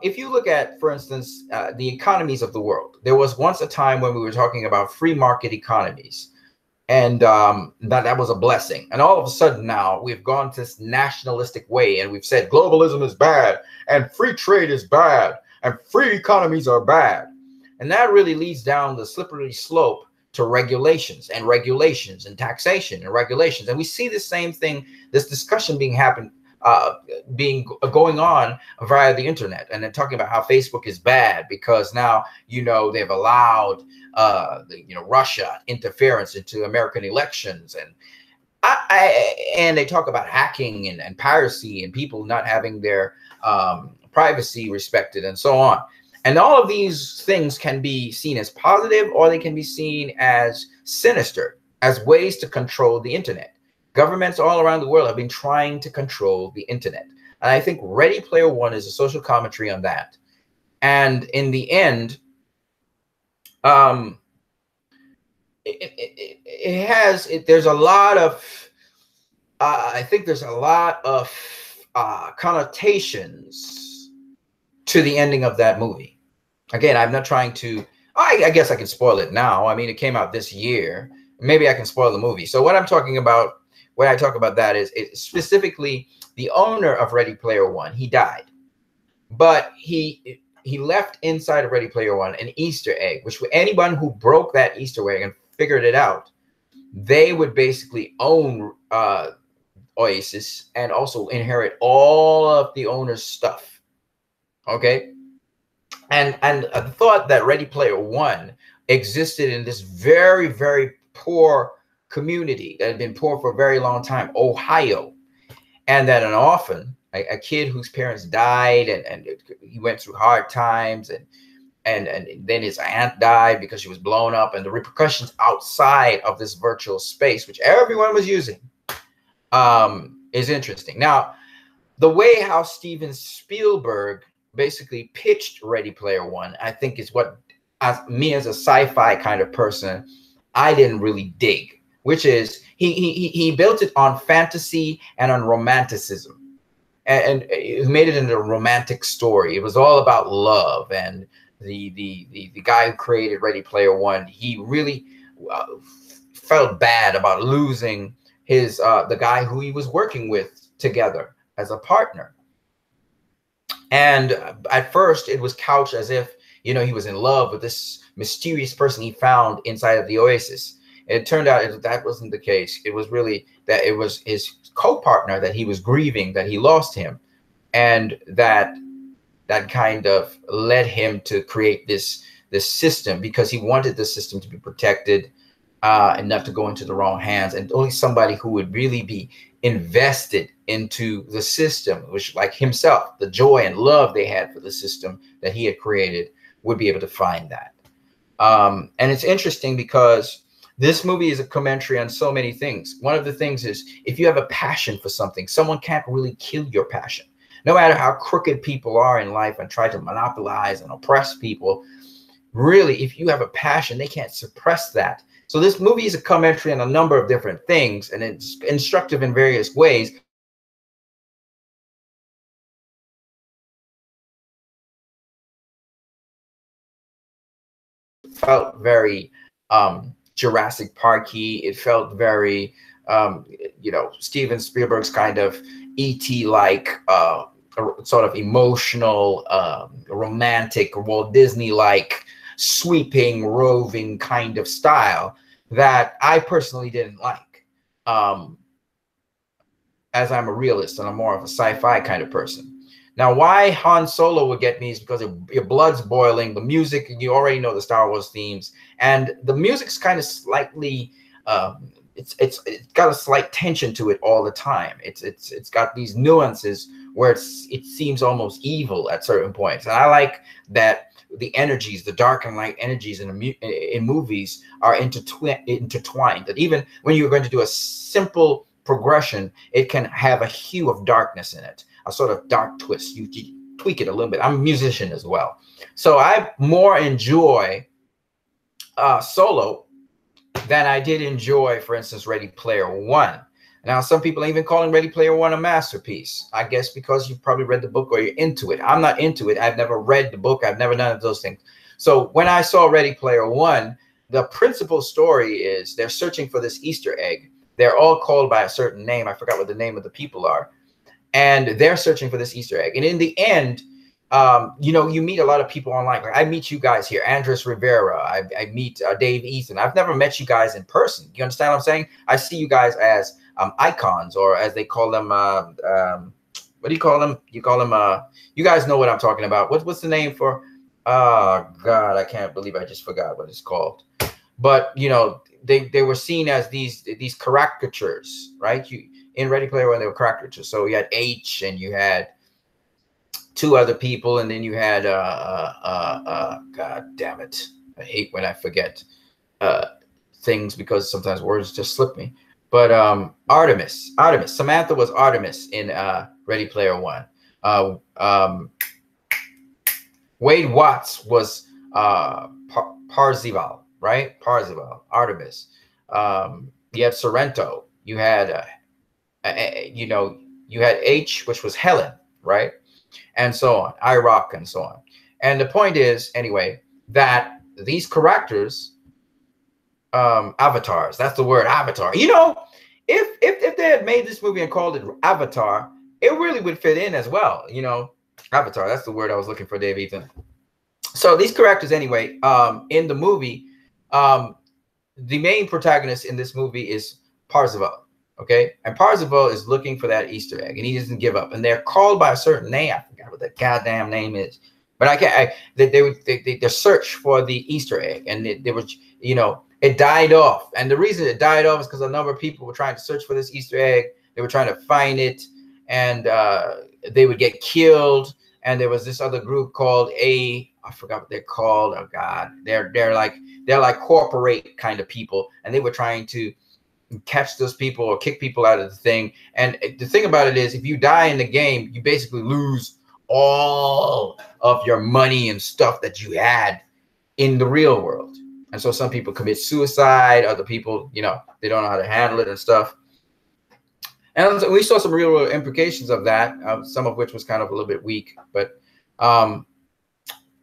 If you look at, for instance, the economies of the world, there was once a time when we were talking about free market economies, and that was a blessing. And all of a sudden now we've gone to this nationalistic way, and we've said globalism is bad, and free trade is bad, and free economies are bad. And that really leads down the slippery slope to regulations and regulations and taxation and regulations. And we see the same thing, this discussion going on via the internet, and then talking about how Facebook is bad because now, you know, they've allowed Russia interference into American elections, and and they talk about hacking and piracy and people not having their privacy respected and so on. And all of these things can be seen as positive, or they can be seen as sinister, as ways to control the internet. Governments all around the world have been trying to control the internet. And I think Ready Player One is a social commentary on that. And in the end, there's a lot of, I think there's a lot of connotations to the ending of that movie. Again, I'm not trying to, I guess I can spoil it now. I mean, it came out this year. Maybe I can spoil the movie. So what I'm talking about when I talk about that is specifically the owner of Ready Player One. He died, but he left inside of Ready Player One an Easter egg, which anyone who broke that Easter egg and figured it out, they would basically own Oasis and also inherit all of the owner's stuff. Okay, and I thought that Ready Player One existed in this very, very poor community that had been poor for a very long time, Ohio, and that an orphan, a kid whose parents died, and he went through hard times, and then his aunt died because she was blown up, and the repercussions outside of this virtual space, which everyone was using, is interesting. Now, the way how Steven Spielberg basically pitched Ready Player One, I think is what, as me as a sci-fi kind of person, I didn't really dig, which is he built it on fantasy and on romanticism, and it made it into a romantic story. It was all about love, and the guy who created Ready Player One, he really felt bad about losing his the guy who he was working with together as a partner. And at first it was couched as if, you know, he was in love with this mysterious person he found inside of the Oasis. It turned out that wasn't the case. It was really that it was his co-partner that he was grieving, that he lost him, and that kind of led him to create this system, because he wanted the system to be protected and not to go into the wrong hands, and only somebody who would really be invested into the system, which, like himself, the joy and love they had for the system that he had created, would be able to find that. And it's interesting because this movie is a commentary on so many things. One of the things is, if you have a passion for something, someone can't really kill your passion. No matter how crooked people are in life and try to monopolize and oppress people, really, if you have a passion, they can't suppress that. So this movie is a commentary on a number of different things, and it's instructive in various ways. It felt very Jurassic Park-y. It felt very, Steven Spielberg's kind of E.T.-like, sort of emotional, romantic, Walt Disney-like, sweeping, roving kind of style that I personally didn't like. As I'm a realist and I'm more of a sci-fi kind of person. Now, why Han Solo would get me is because your blood's boiling, the music, you already know the Star Wars themes, and the music's kind of slightly, it's got a slight tension to it all the time. It's got these nuances where it seems almost evil at certain points, and I like that the energies, the dark and light energies in movies are intertwined. That even when you're going to do a simple progression, it can have a hue of darkness in it, a sort of dark twist. You tweak it a little bit. I'm a musician as well, so I more enjoy Solo than I did enjoy, for instance, Ready Player One. Now, some people are even calling Ready Player One a masterpiece. I guess because you've probably read the book or you're into it. I'm not into it. I've never read the book. I've never done those things. So when I saw Ready Player One, the principal story is they're searching for this Easter egg. They're all called by a certain name. I forgot what the name of the people are. And they're searching for this Easter egg. And in the end, you know, you meet a lot of people online. Like I meet you guys here, Andres Rivera. I meet Dave Ethan. I've never met you guys in person. You understand what I'm saying? I see you guys as icons, or as they call them. What do you call them? You call them. You guys know what I'm talking about. What's the name for? Oh God, I can't believe I just forgot what it's called. But you know, they were seen as these caricatures, right? You in Ready Player One, they were caricatures. So you had H, and you had two other people, and then you had God damn it, I hate when I forget things because sometimes words just slip me. But Artemis, Samantha was Artemis in Ready Player One. Wade Watts was Parzival, right? Parzival, Artemis. You had Sorrento. You had you know, you had H, which was Helen, right? And so on, Iraq, and so on. And the point is, anyway, that these characters, avatars, that's the word, avatar. You know, if they had made this movie and called it Avatar, it really would fit in as well. You know, Avatar, that's the word I was looking for, Dave Ethan. So these characters, anyway, in the movie, the main protagonist in this movie is Parzival. Okay, and Parzival is looking for that Easter egg, and he doesn't give up. And they're called by a certain name. I forgot what that goddamn name is, but I can't. They search for the Easter egg, and they were, you know, it died off. And the reason it died off is because a number of people were trying to search for this Easter egg. They were trying to find it, and they would get killed. And there was this other group called I forgot what they're called. Oh God, they're like corporate kind of people, and they were trying to catch those people or kick people out of the thing. And the thing about it is, if you die in the game, you basically lose all of your money and stuff that you had in the real world. And so some people commit suicide. Other people, you know, they don't know how to handle it and stuff. And we saw some real world implications of that, some of which was kind of a little bit weak. But I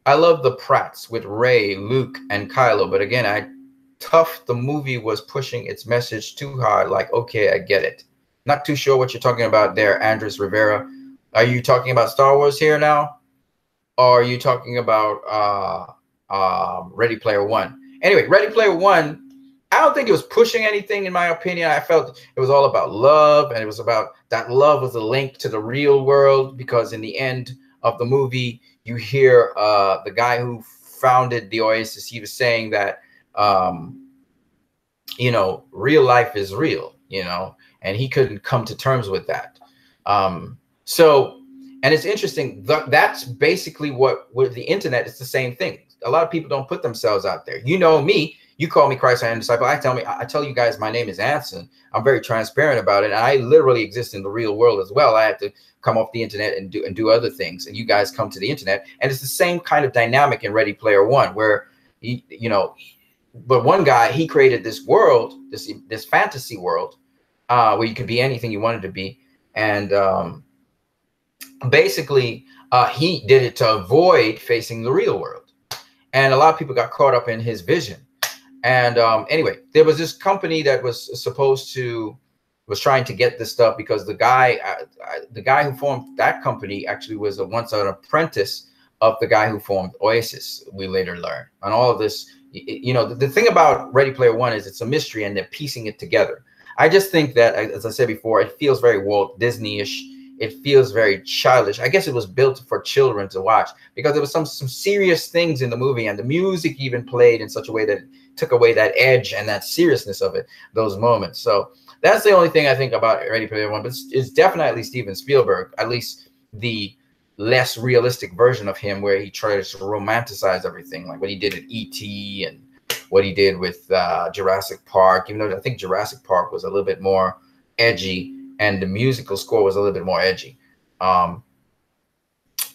love the Pratts with Rey, Luke, and Kylo. But again, the movie was pushing its message too hard. Like, okay, I get it. Not too sure what you're talking about there, Andres Rivera. Are you talking about Star Wars here now? Or are you talking about Ready Player One? Anyway, Ready Player One, I don't think it was pushing anything, in my opinion. I felt it was all about love, and it was about that love was a link to the real world, because in the end of the movie, you hear the guy who founded the Oasis, he was saying that you know, real life is real, you know, and he couldn't come to terms with that. So, and it's interesting, that's basically what with the internet, it's the same thing. A lot of people don't put themselves out there. You know me, you call me Christ I am disciple. I tell you guys my name is Anson. I'm very transparent about it. And I literally exist in the real world as well. I have to come off the internet and do other things. And you guys come to the internet. And it's the same kind of dynamic in Ready Player One, where you know, but one guy, he created this world, this fantasy world, where you could be anything you wanted to be. And basically, he did it to avoid facing the real world. And a lot of people got caught up in his vision. And anyway, there was this company that was trying to get this stuff, because the guy who formed that company actually was once an apprentice of the guy who formed Oasis, we later learned. And all of this, you know, the thing about Ready Player One is it's a mystery, and they're piecing it together. I just think that, as I said before, it feels very Walt Disney-ish. It feels very childish. I guess it was built for children to watch, because there was some serious things in the movie, and the music even played in such a way that it took away that edge and that seriousness of it, those moments. So that's the only thing I think about Ready Player One. But it's definitely Steven Spielberg, at least the less realistic version of him, where he tries to romanticize everything, like what he did at E.T. and what he did with Jurassic Park, even though I think Jurassic Park was a little bit more edgy, and the musical score was a little bit more edgy. But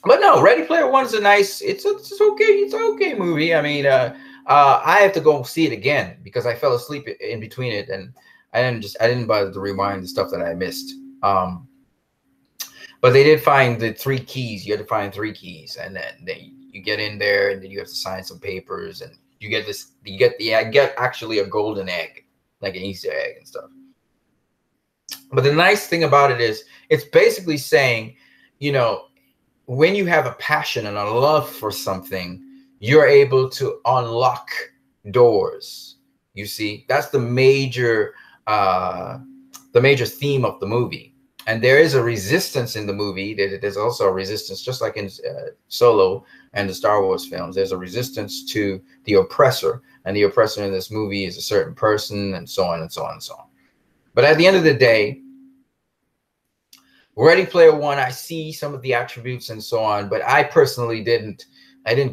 no, Ready Player One is a nice, it's okay movie. I mean, I have to go see it again, because I fell asleep in between it, and I didn't bother to rewind the stuff that I missed. But they did find the 3 keys. You had to find 3 keys, and then you get in there, and then you have to sign some papers, and you get this. You get actually a golden egg, like an Easter egg and stuff. But the nice thing about it is, it's basically saying, you know, when you have a passion and a love for something, you're able to unlock doors. You see, that's the major theme of the movie. And there is a resistance in the movie. There's also a resistance, just like in Solo and the Star Wars films. There's a resistance to the oppressor, and the oppressor in this movie is a certain person, and so on and so on and so on. But at the end of the day, Ready Player One, I see some of the attributes and so on, but I personally didn't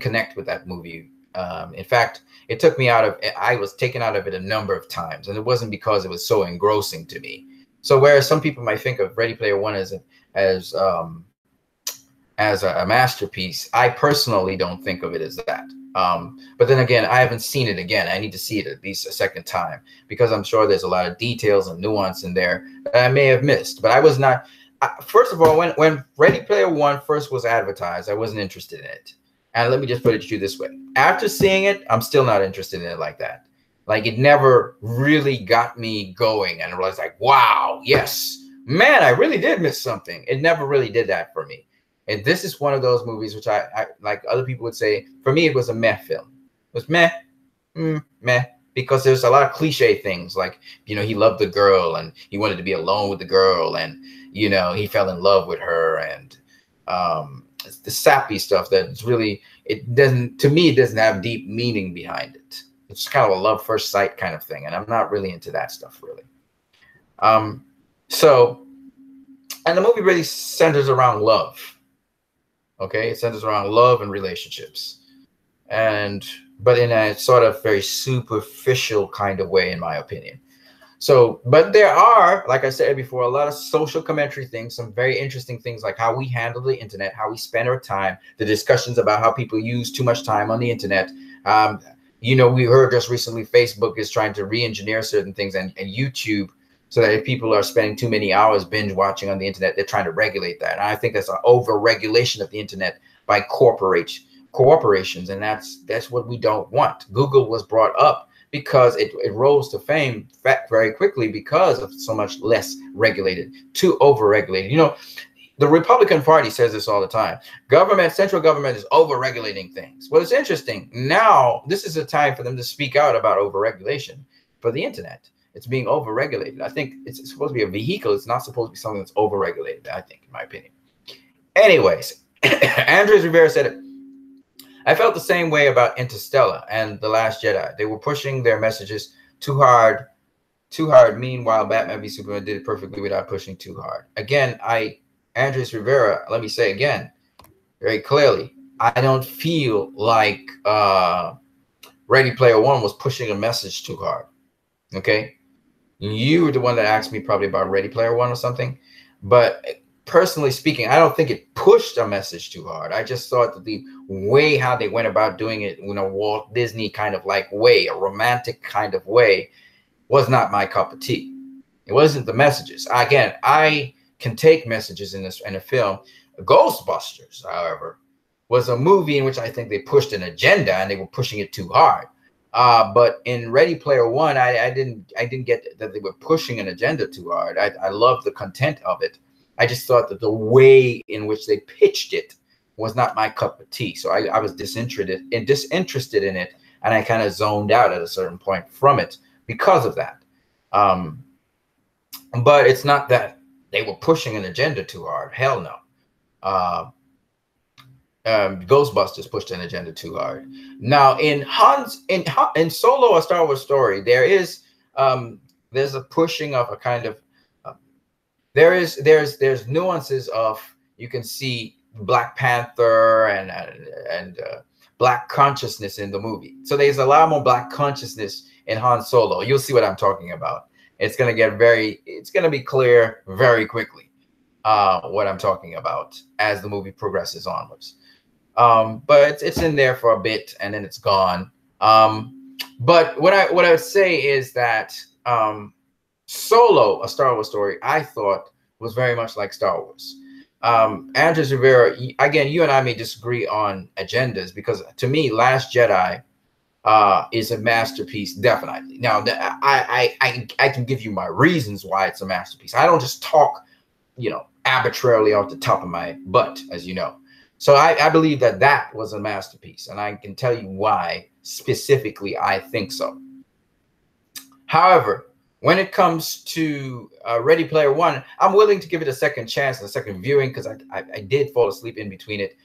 connect with that movie. In fact, it took me out of, I was taken out of it a number of times, and it wasn't because it was so engrossing to me. So whereas some people might think of Ready Player One as a masterpiece, I personally don't think of it as that. But then again, I haven't seen it again. I need to see it at least a second time, because I'm sure there's a lot of details and nuance in there that I may have missed. But I was not, first of all, when Ready Player One first was advertised, I wasn't interested in it. And let me just put it to you this way. After seeing it, I'm still not interested in it like that. Like, it never really got me going, and I was like, wow, yes, man, I really did miss something. It never really did that for me. And this is one of those movies which I like other people would say, for me, it was a meh film. It was meh, meh, because there's a lot of cliche things, like, you know, he loved the girl and he wanted to be alone with the girl, and, you know, he fell in love with her, and it's the sappy stuff that's really, it doesn't, to me, it doesn't have deep meaning behind it. It's kind of a love first sight kind of thing, and I'm not really into that stuff, really. So, and the movie really centers around love. Okay, it centers around love and relationships, but in a sort of very superficial kind of way, in my opinion. So, but there are, like I said before, a lot of social commentary things, some very interesting things, like how we handle the internet, how we spend our time, the discussions about how people use too much time on the internet. You know, we heard just recently Facebook is trying to re-engineer certain things, and YouTube, so that if people are spending too many hours binge watching on the internet, they're trying to regulate that. And I think that's an over-regulation of the internet by corporations, and that's what we don't want. Google was brought up because it rose to fame very quickly because of so much less regulated, too over-regulated. You know, the Republican Party says this all the time. Central government is over-regulating things. Well, it's interesting. Now, this is a time for them to speak out about over-regulation for the internet. It's being over-regulated. I think it's supposed to be a vehicle. It's not supposed to be something that's over-regulated, I think, in my opinion. Anyways, Andres Rivera said it. I felt the same way about Interstellar and The Last Jedi. They were pushing their messages too hard. Meanwhile, Batman v Superman did it perfectly without pushing too hard. Again, Andres Rivera, let me say again, very clearly, I don't feel like Ready Player One was pushing a message too hard. Okay? You were the one that asked me probably about Ready Player One or something. But personally speaking, I don't think it pushed a message too hard. I just thought that the way how they went about doing it, you know, Walt Disney kind of like way, a romantic kind of way, was not my cup of tea. It wasn't the messages. Again, I can take messages in a film. Ghostbusters, however, was a movie in which I think they pushed an agenda, and they were pushing it too hard. But in Ready Player One, I didn't get that they were pushing an agenda too hard. I loved the content of it. I just thought that the way in which they pitched it was not my cup of tea. So I was disinterested in it, and I kind of zoned out at a certain point from it because of that. But it's not that they were pushing an agenda too hard. Hell no. Ghostbusters pushed an agenda too hard. Now in Solo: A Star Wars Story, there's a pushing of a kind of there's nuances of, you can see Black Panther and Black consciousness in the movie. So there's a lot more Black consciousness in Han Solo. You'll see what I'm talking about. It's gonna be clear very quickly what I'm talking about as the movie progresses onwards. But it's in there for a bit, and then it's gone. But what I would say is that Solo, a Star Wars story, I thought was very much like Star Wars. Andres Rivera, again, you and I may disagree on agendas, because to me, Last Jedi is a masterpiece, definitely. Now, I can give you my reasons why it's a masterpiece. I don't just talk, arbitrarily off the top of my butt, as you know. So I believe that that was a masterpiece, and I can tell you why specifically I think so. However, when it comes to Ready Player One, I'm willing to give it a second chance and a second viewing, because I did fall asleep in between it.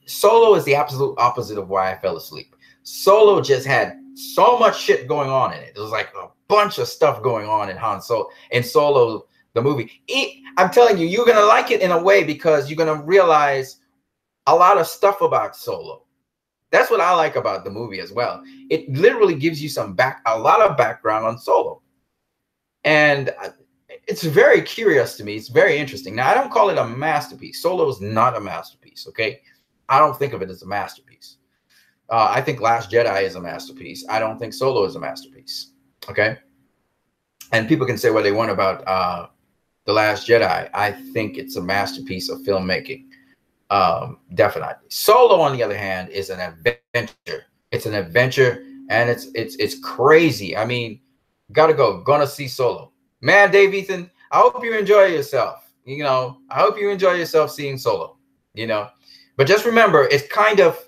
Solo is the absolute opposite of why I fell asleep. Solo just had so much shit going on in it. It was like a bunch of stuff going on in Solo, the movie. I'm telling you, you're going to like it in a way, because you're going to realize a lot of stuff about Solo. That's what I like about the movie as well. It literally gives you a lot of background on Solo. And it's very curious to me. It's very interesting. Now, I don't call it a masterpiece. Solo is not a masterpiece, okay? I don't think of it as a masterpiece. I think Last Jedi is a masterpiece. I don't think Solo is a masterpiece, okay? And people can say what they want about The Last Jedi. I think it's a masterpiece of filmmaking. Definitely. Solo, on the other hand, is an adventure. It's an adventure, and it's crazy. I mean, gonna see Solo. Man, Dave Ethan, I hope you enjoy yourself. I hope you enjoy yourself seeing Solo. But just remember, it's kind of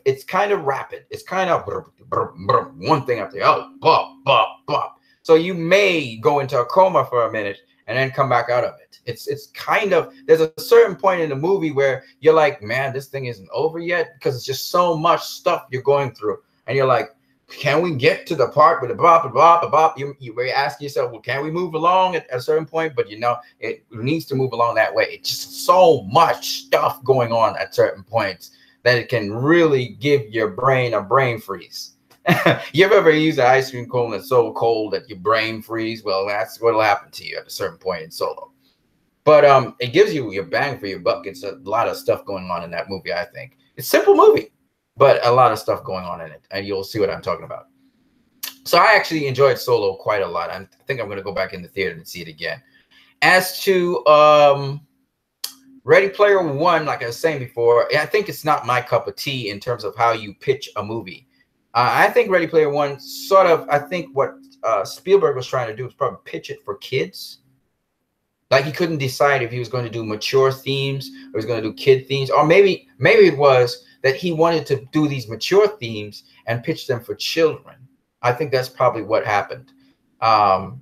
rapid. It's kind of one thing after the other, bop, bop, bop. So you may go into a coma for a minute and then come back out of it. It's kind of, there's a certain point in the movie where you're like, man, this thing isn't over yet, because it's just so much stuff you're going through, and you're like, can we get to the part with the bop, bop, bop? You ask yourself, well, can we move along at a certain point? But it needs to move along that way. It's just so much stuff going on at certain points that it can really give your brain a brain freeze. You ever used an ice cream cone that's so cold that your brain freeze? Well, that's what'll happen to you at a certain point in Solo. But it gives you your bang for your buck. It's a lot of stuff going on in that movie, I think. It's a simple movie, but a lot of stuff going on in it, and you'll see what I'm talking about. So I actually enjoyed Solo quite a lot. I think I'm going to go back in the theater and see it again. As to Ready Player One, like I was saying before, I think it's not my cup of tea in terms of how you pitch a movie. I think Ready Player One I think what Spielberg was trying to do was probably pitch it for kids. Like, he couldn't decide if he was going to do mature themes or he was going to do kid themes. Or maybe it was that he wanted to do these mature themes and pitch them for children. I think that's probably what happened. And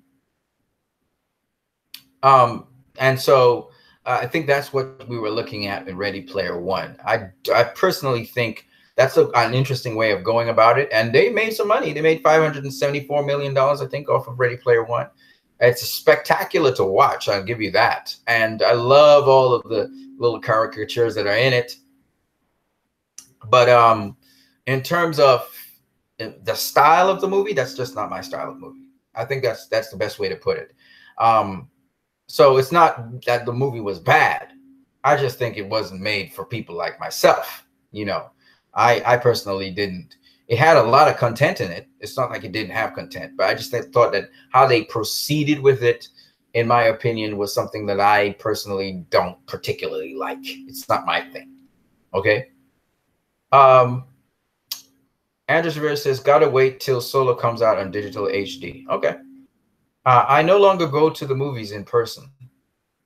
so I think that's what we were looking at in Ready Player One. I personally think that's an interesting way of going about it. And they made some money. They made $574 million, I think, off of Ready Player One. It's spectacular to watch, I'll give you that. And I love all of the little caricatures that are in it. But in terms of the style of the movie, that's just not my style of movie. I think that's the best way to put it. So it's not that the movie was bad. I just think it wasn't made for people like myself. I personally didn't. It had a lot of content in it. It's not like it didn't have content, but I just thought that how they proceeded with it, in my opinion, was something that I personally don't particularly like. It's not my thing. Okay. Andres Rivera says, gotta wait till Solo comes out on digital HD. Okay. I no longer go to the movies in person.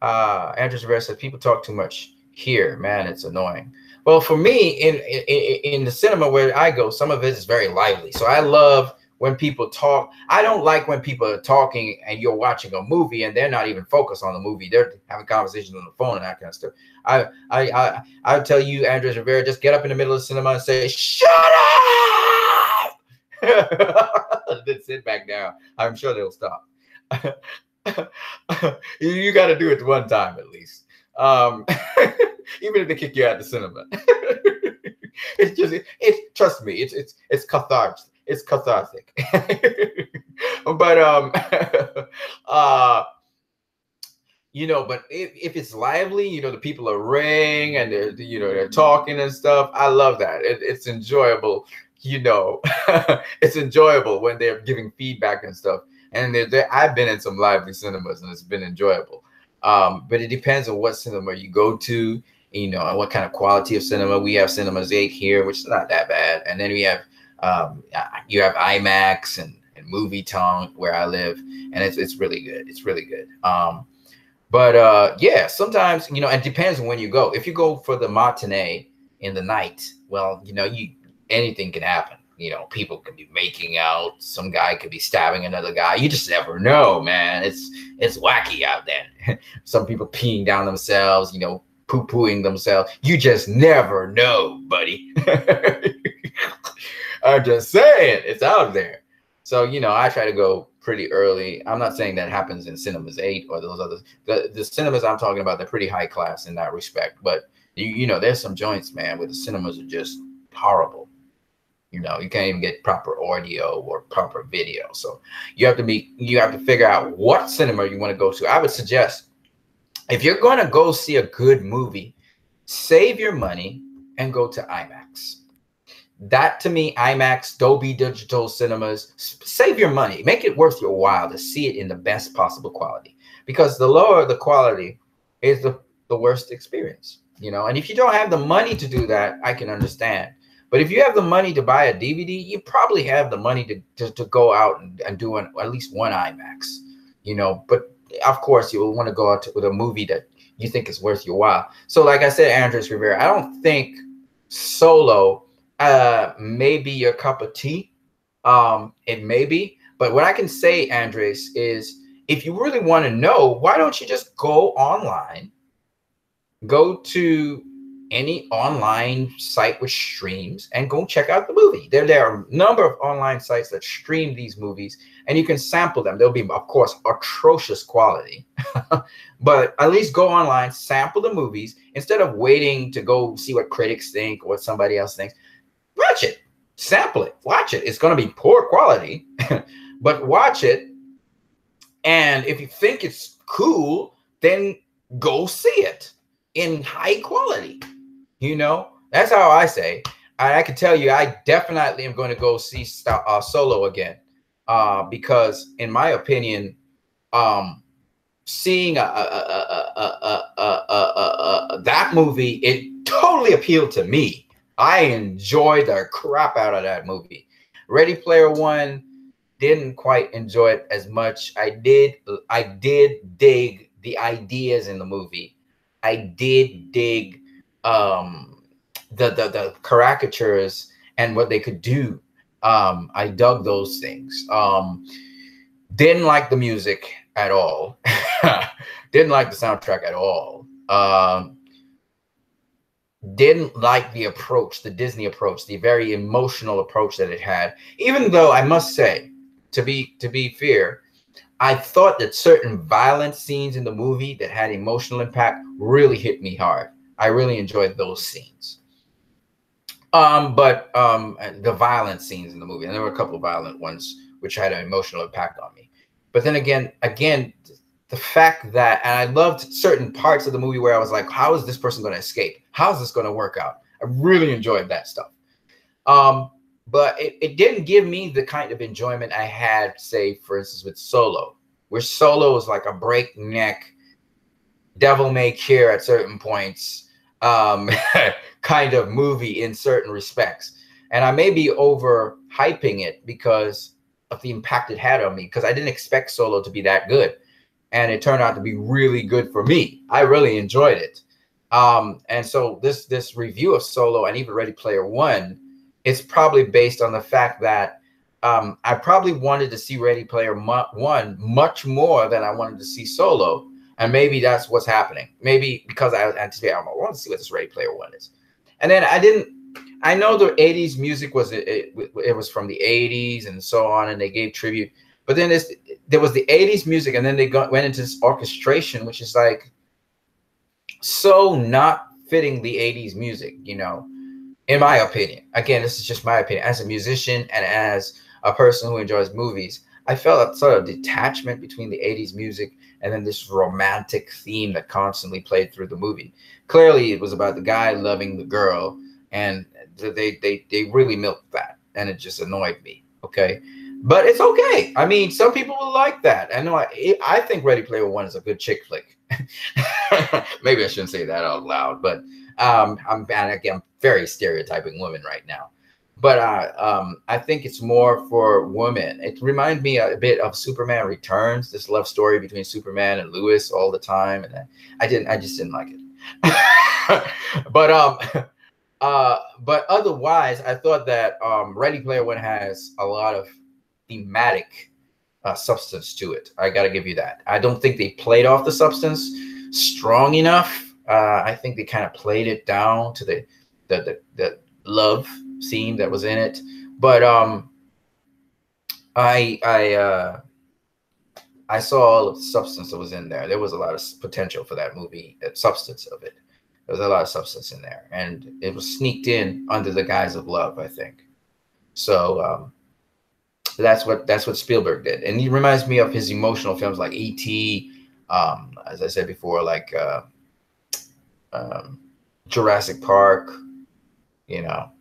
Andres Rivera says, people talk too much here. Man, it's annoying. Well, for me, in the cinema where I go, some of it is very lively. So I love when people talk. I don't like when people are talking and you're watching a movie and they're not even focused on the movie. They're having conversations on the phone and that kind of stuff. I would tell you, Andres Rivera, just get up in the middle of the cinema and say, shut up! Then sit back down. I'm sure they'll stop. You got to do it one time at least. Even if they kick you out of the cinema. Trust me, it's cathartic. It's cathartic. But but if it's lively, the people are ringing and they're talking and stuff. I love that. It's enjoyable. It's enjoyable when they're giving feedback and stuff. And I've been in some lively cinemas, and it's been enjoyable. But it depends on what cinema you go to, you know, and what kind of quality of cinema. We have Cinemas 8 here, which is not that bad. And then we have you have IMAX and Movie Tongue where I live, and it's really good. It's really good. But yeah, sometimes, you know, it depends on when you go. If you go for the matinee in the night, well, you know, anything can happen. You know, people can be making out. Some guy could be stabbing another guy. You just never know, man. It's wacky out there. Some people peeing down themselves, you know, poo-pooing themselves. You just never know, buddy. I'm just saying, it's out there. So, you know, I try to go pretty early. I'm not saying that happens in Cinemas 8 or those others. The cinemas I'm talking about, they're pretty high class in that respect. But, you know, there's some joints, man, where the cinemas are just horrible. You know, you can't even get proper audio or proper video. So you have to figure out what cinema you want to go to. I would suggest, if you're going to go see a good movie, save your money and go to IMAX. That, to me, IMAX, Dolby Digital Cinemas, save your money. Make it worth your while to see it in the best possible quality. Because the lower the quality is the worst experience. You know, and if you don't have the money to do that, I can understand. But if you have the money to buy a DVD, you probably have the money to go out and do at least one IMAX, you know. But of course, you will want to go out with a movie that you think is worth your while. So like I said, Andres Rivera, I don't think Solo may be your cup of tea. It may be. But what I can say, Andres, is if you really want to know, why don't you just go online, go to any online site which streams, and go check out the movie. There are a number of online sites that stream these movies, and you can sample them. They'll be, of course, atrocious quality, but at least go online, sample the movies instead of waiting to go see what critics think or what somebody else thinks. Watch it, sample it, watch it. It's going to be poor quality, but watch it. And if you think it's cool, then go see it in high quality. You know, that's how I say. I can tell you, I definitely am going to go see Solo again, because, in my opinion, seeing that movie, it totally appealed to me. I enjoyed the crap out of that movie. Ready Player One, didn't quite enjoy it as much. I did dig the ideas in the movie. I did dig the caricatures and what they could do. I dug those things. Didn't like the music at all. Didn't like the soundtrack at all. Didn't like the approach, the Disney approach, the very emotional approach that it had. Even though I must say, to be fair, I thought that certain violent scenes in the movie that had emotional impact really hit me hard. I really enjoyed those scenes. But the violent scenes in the movie, and there were a couple of violent ones which had an emotional impact on me. But then again, the fact that, and I loved certain parts of the movie where I was like, how is this person going to escape? How is this going to work out? I really enjoyed that stuff. But it didn't give me the kind of enjoyment I had, say, for instance, with Solo, where Solo is like a breakneck, devil may care at certain points kind of movie in certain respects. And I may be overhyping it because of the impact it had on me, because I didn't expect Solo to be that good. And it turned out to be really good for me. I really enjoyed it. And so this review of Solo and even Ready Player One, it's probably based on the fact that I probably wanted to see Ready Player One much more than I wanted to see Solo. And maybe that's what's happening. Maybe because I anticipated, I want to see what this Ready Player One is. And then I know the 80s music was, it was from the 80s and so on, and they gave tribute. But then there was the 80s music, and then they went into this orchestration, which is like so not fitting the 80s music, you know, in my opinion. Again, this is just my opinion. As a musician and as a person who enjoys movies, I felt a sort of detachment between the 80s music and then this romantic theme that constantly played through the movie. Clearly, it was about the guy loving the girl, and they really milked that, and it just annoyed me, okay? but it's okay. I mean, some people will like that. I know. I think Ready Player One is a good chick flick. Maybe I shouldn't say that out loud, but I'm very stereotyping women right now. But I think it's more for women. It reminds me a bit of Superman Returns, this love story between Superman and Lois all the time, and I just didn't like it. But otherwise, I thought that Ready Player One has a lot of thematic substance to it. I got to give you that. I don't think they played off the substance strong enough. I think they kind of played it down to the love scene that was in it. But I saw all of the substance that was in there. There was a lot of potential for that movie, the substance of it. There was a lot of substance in there, and it was sneaked in under the guise of love, I think. So that's what Spielberg did, and he reminds me of his emotional films like E.T. As I said before, like Jurassic Park. You know,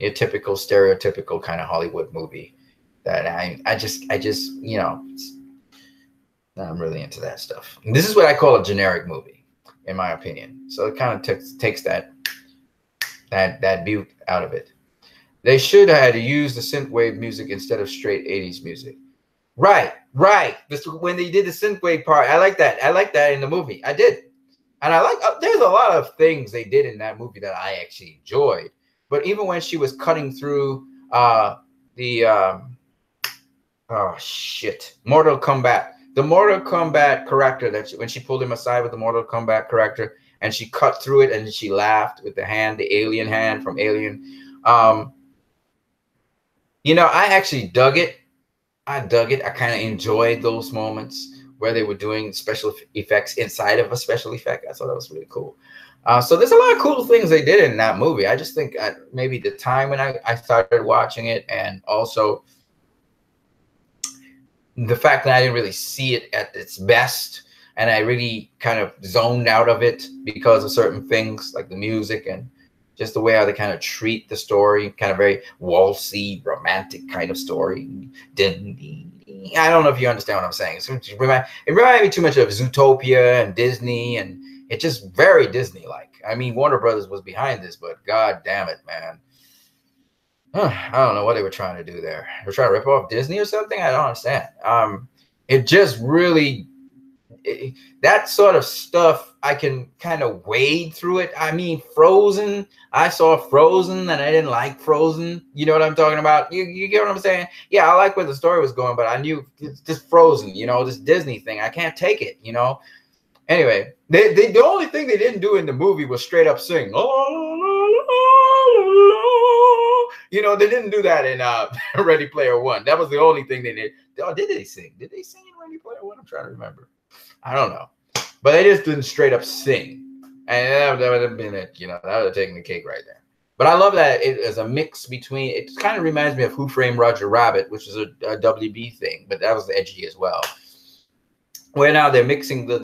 a typical stereotypical kind of Hollywood movie that I just you know, I'm really into that stuff. And this is what I call a generic movie, in my opinion. So it kind of takes that beaut out of it. They should have used the synthwave music instead of straight 80s music. Right. This when they did the synthwave part. I like that. I like that in the movie. I did. And I like there's a lot of things they did in that movie that I actually enjoyed. But even when she was cutting through Mortal Kombat. The Mortal Kombat character when she pulled him aside with the Mortal Kombat character and she cut through it and she laughed with the hand, the alien hand from Alien. You know, I actually dug it. I kind of enjoyed those moments where they were doing special effects inside of a special effect. I thought that was really cool. So there's a lot of cool things they did in that movie. I just think maybe the time when I started watching it, and also the fact that I didn't really see it at its best, and I really kind of zoned out of it because of certain things like the music and just the way how they kind of treat the story, kind of very waltzy, romantic kind of story. I don't know if you understand what I'm saying. It reminded me too much of Zootopia and Disney, and it's just very Disney-like. I mean, Warner Brothers was behind this, but god damn it, man. I don't know what they were trying to do there. They were trying to rip off Disney or something? I don't understand. It just really... that sort of stuff, I can kind of wade through it. I mean, Frozen, I saw Frozen and I didn't like Frozen. You know what I'm talking about? You get what I'm saying? Yeah, I like where the story was going, but I knew this Frozen, you know, this Disney thing, I can't take it, you know? Anyway, the only thing they didn't do in the movie was straight up sing. You know, they didn't do that in Ready Player One. That was the only thing they did. Oh, did they sing? Did they sing in Ready Player One? I'm trying to remember. I don't know. But they just didn't straight up sing. And that would have been it, you know, that would have taken the cake right there. But I love that it is a mix between, it kind of reminds me of Who Framed Roger Rabbit, which is a WB thing, but that was edgy as well. Where now they're mixing the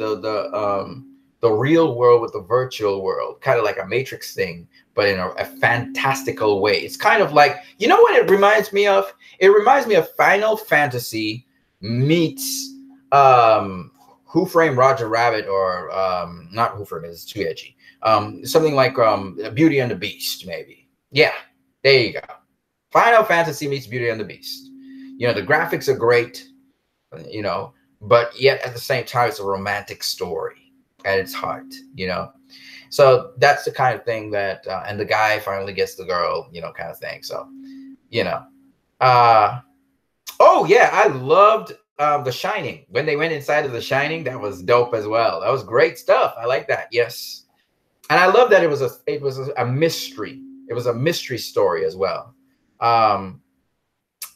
real world with the virtual world, kind of like a Matrix thing, but in a fantastical way. It's kind of like, you know what it reminds me of? It reminds me of Final Fantasy meets Who Framed Roger Rabbit, or not Who Framed, it's too edgy. Something like Beauty and the Beast, maybe. Yeah, there you go. Final Fantasy meets Beauty and the Beast. You know, the graphics are great, you know, but yet at the same time, it's a romantic story at its heart, you know. So that's the kind of thing that, and the guy finally gets the girl, you know, kind of thing. So, you know. Oh, yeah, I loved The Shining. When they went inside of The Shining, that was dope as well. That was great stuff. I like that. Yes. And I love that it was a mystery. It was a mystery story as well.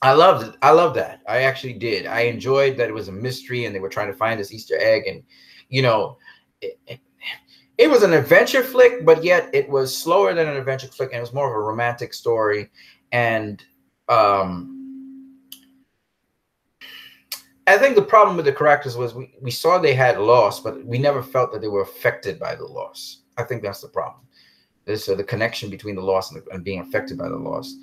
I loved it. I love that. I actually did. I enjoyed that it was a mystery and they were trying to find this Easter egg. And, you know, it was an adventure flick, but yet it was slower than an adventure flick. And it was more of a romantic story. And I think the problem with the characters was we saw they had loss, but we never felt that they were affected by the loss. I think that's the problem. There's the connection between the loss and being affected by the loss.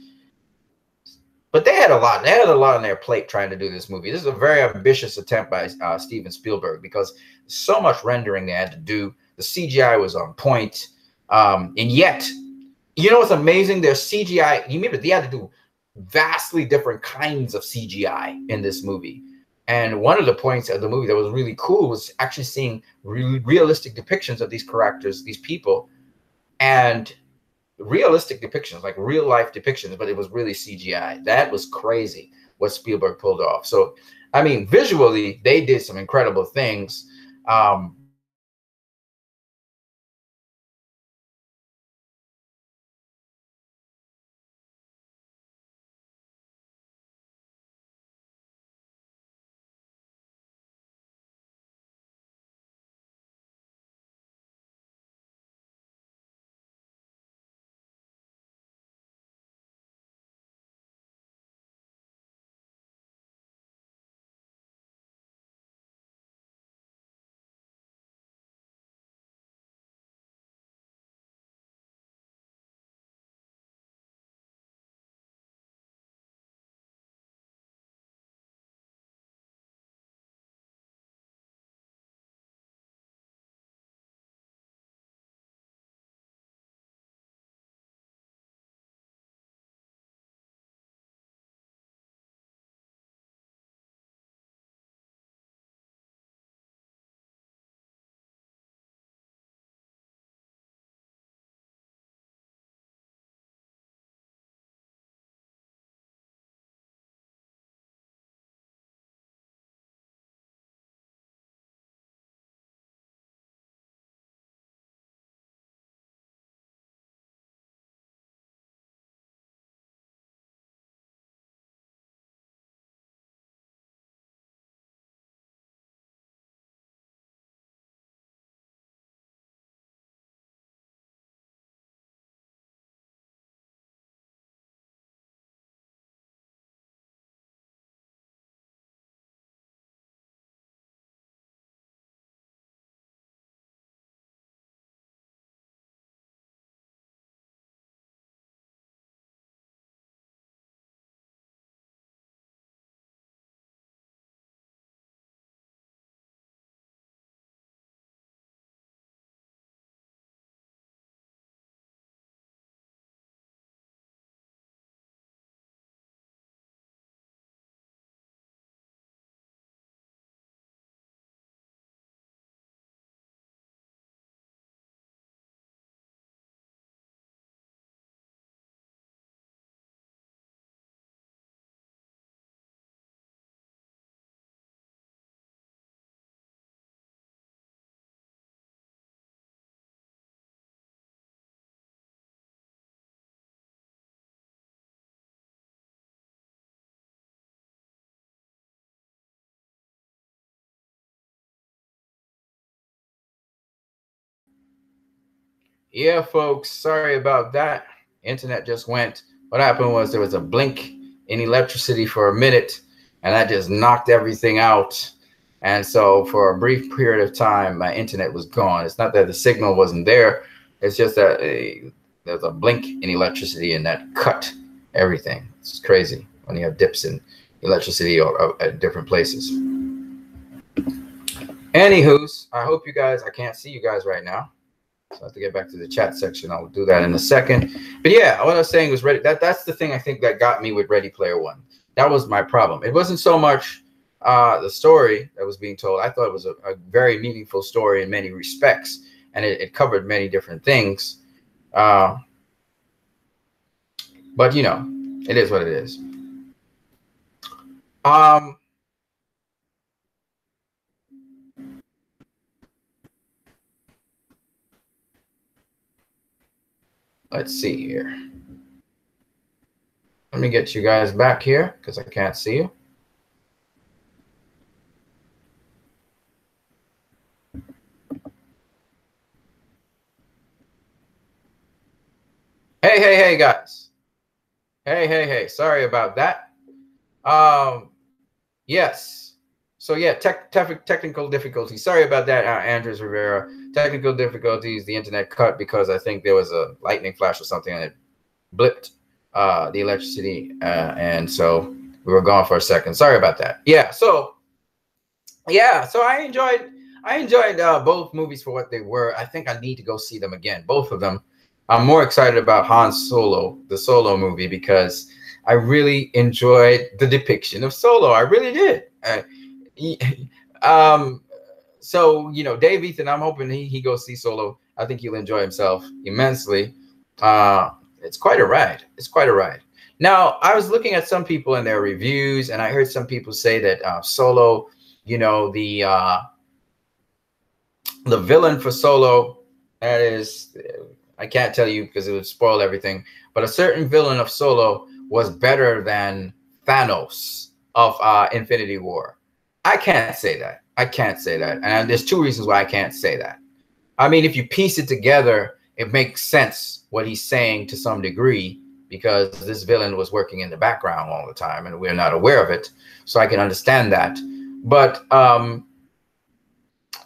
but they had a lot. They had a lot on their plate trying to do this movie. This is a very ambitious attempt by Steven Spielberg, because so much rendering they had to do. The CGI was on point, and yet, you know what's amazing? There's CGI. You remember they had to do vastly different kinds of CGI in this movie. And one of the points of the movie that was really cool was actually seeing realistic depictions of these characters, these people, and realistic depictions, like real life depictions, but it was really CGI. That was crazy what Spielberg pulled off. So, I mean, visually, they did some incredible things. Yeah, folks, sorry about that. Internet just went. What happened was there was a blink in electricity for a minute, and that just knocked everything out. And so for a brief period of time, my internet was gone. It's not that the signal wasn't there. It's just that there's a blink in electricity, and that cut everything. It's crazy when you have dips in electricity or at different places. Anywho's, I hope you guys, I can't see you guys right now. So I have to get back to the chat section. I'll do that in a second. But yeah, what I was saying was that's the thing I think that got me with Ready Player One. That was my problem. It wasn't so much the story that was being told. I thought it was a very meaningful story in many respects, and it covered many different things. But you know, it is what it is. Let's see here. Let me get you guys back here because I can't see you. Hey, guys. Hey. Sorry about that. Yes. So yeah, technical difficulties. Sorry about that, Andres Rivera. Technical difficulties. The internet cut because I think there was a lightning flash or something and it blipped the electricity, and so we were gone for a second. Sorry about that. Yeah. So I enjoyed both movies for what they were. I think I need to go see them again, both of them. I'm more excited about Han Solo, the Solo movie, because I really enjoyed the depiction of Solo. I really did. Um, so Dave Ethan, I'm hoping he goes see Solo. I think he'll enjoy himself immensely. It's quite a ride. It's quite a ride. Now, I was looking at some people in their reviews, and I heard some people say that Solo, the villain for Solo, that is, I can't tell you because it would spoil everything, but a certain villain of Solo was better than Thanos of Infinity War. I can't say that. I can't say that. And there's two reasons why I can't say that. I mean, if you piece it together, it makes sense what he's saying to some degree, because this villain was working in the background all the time and we're not aware of it. So I can understand that. But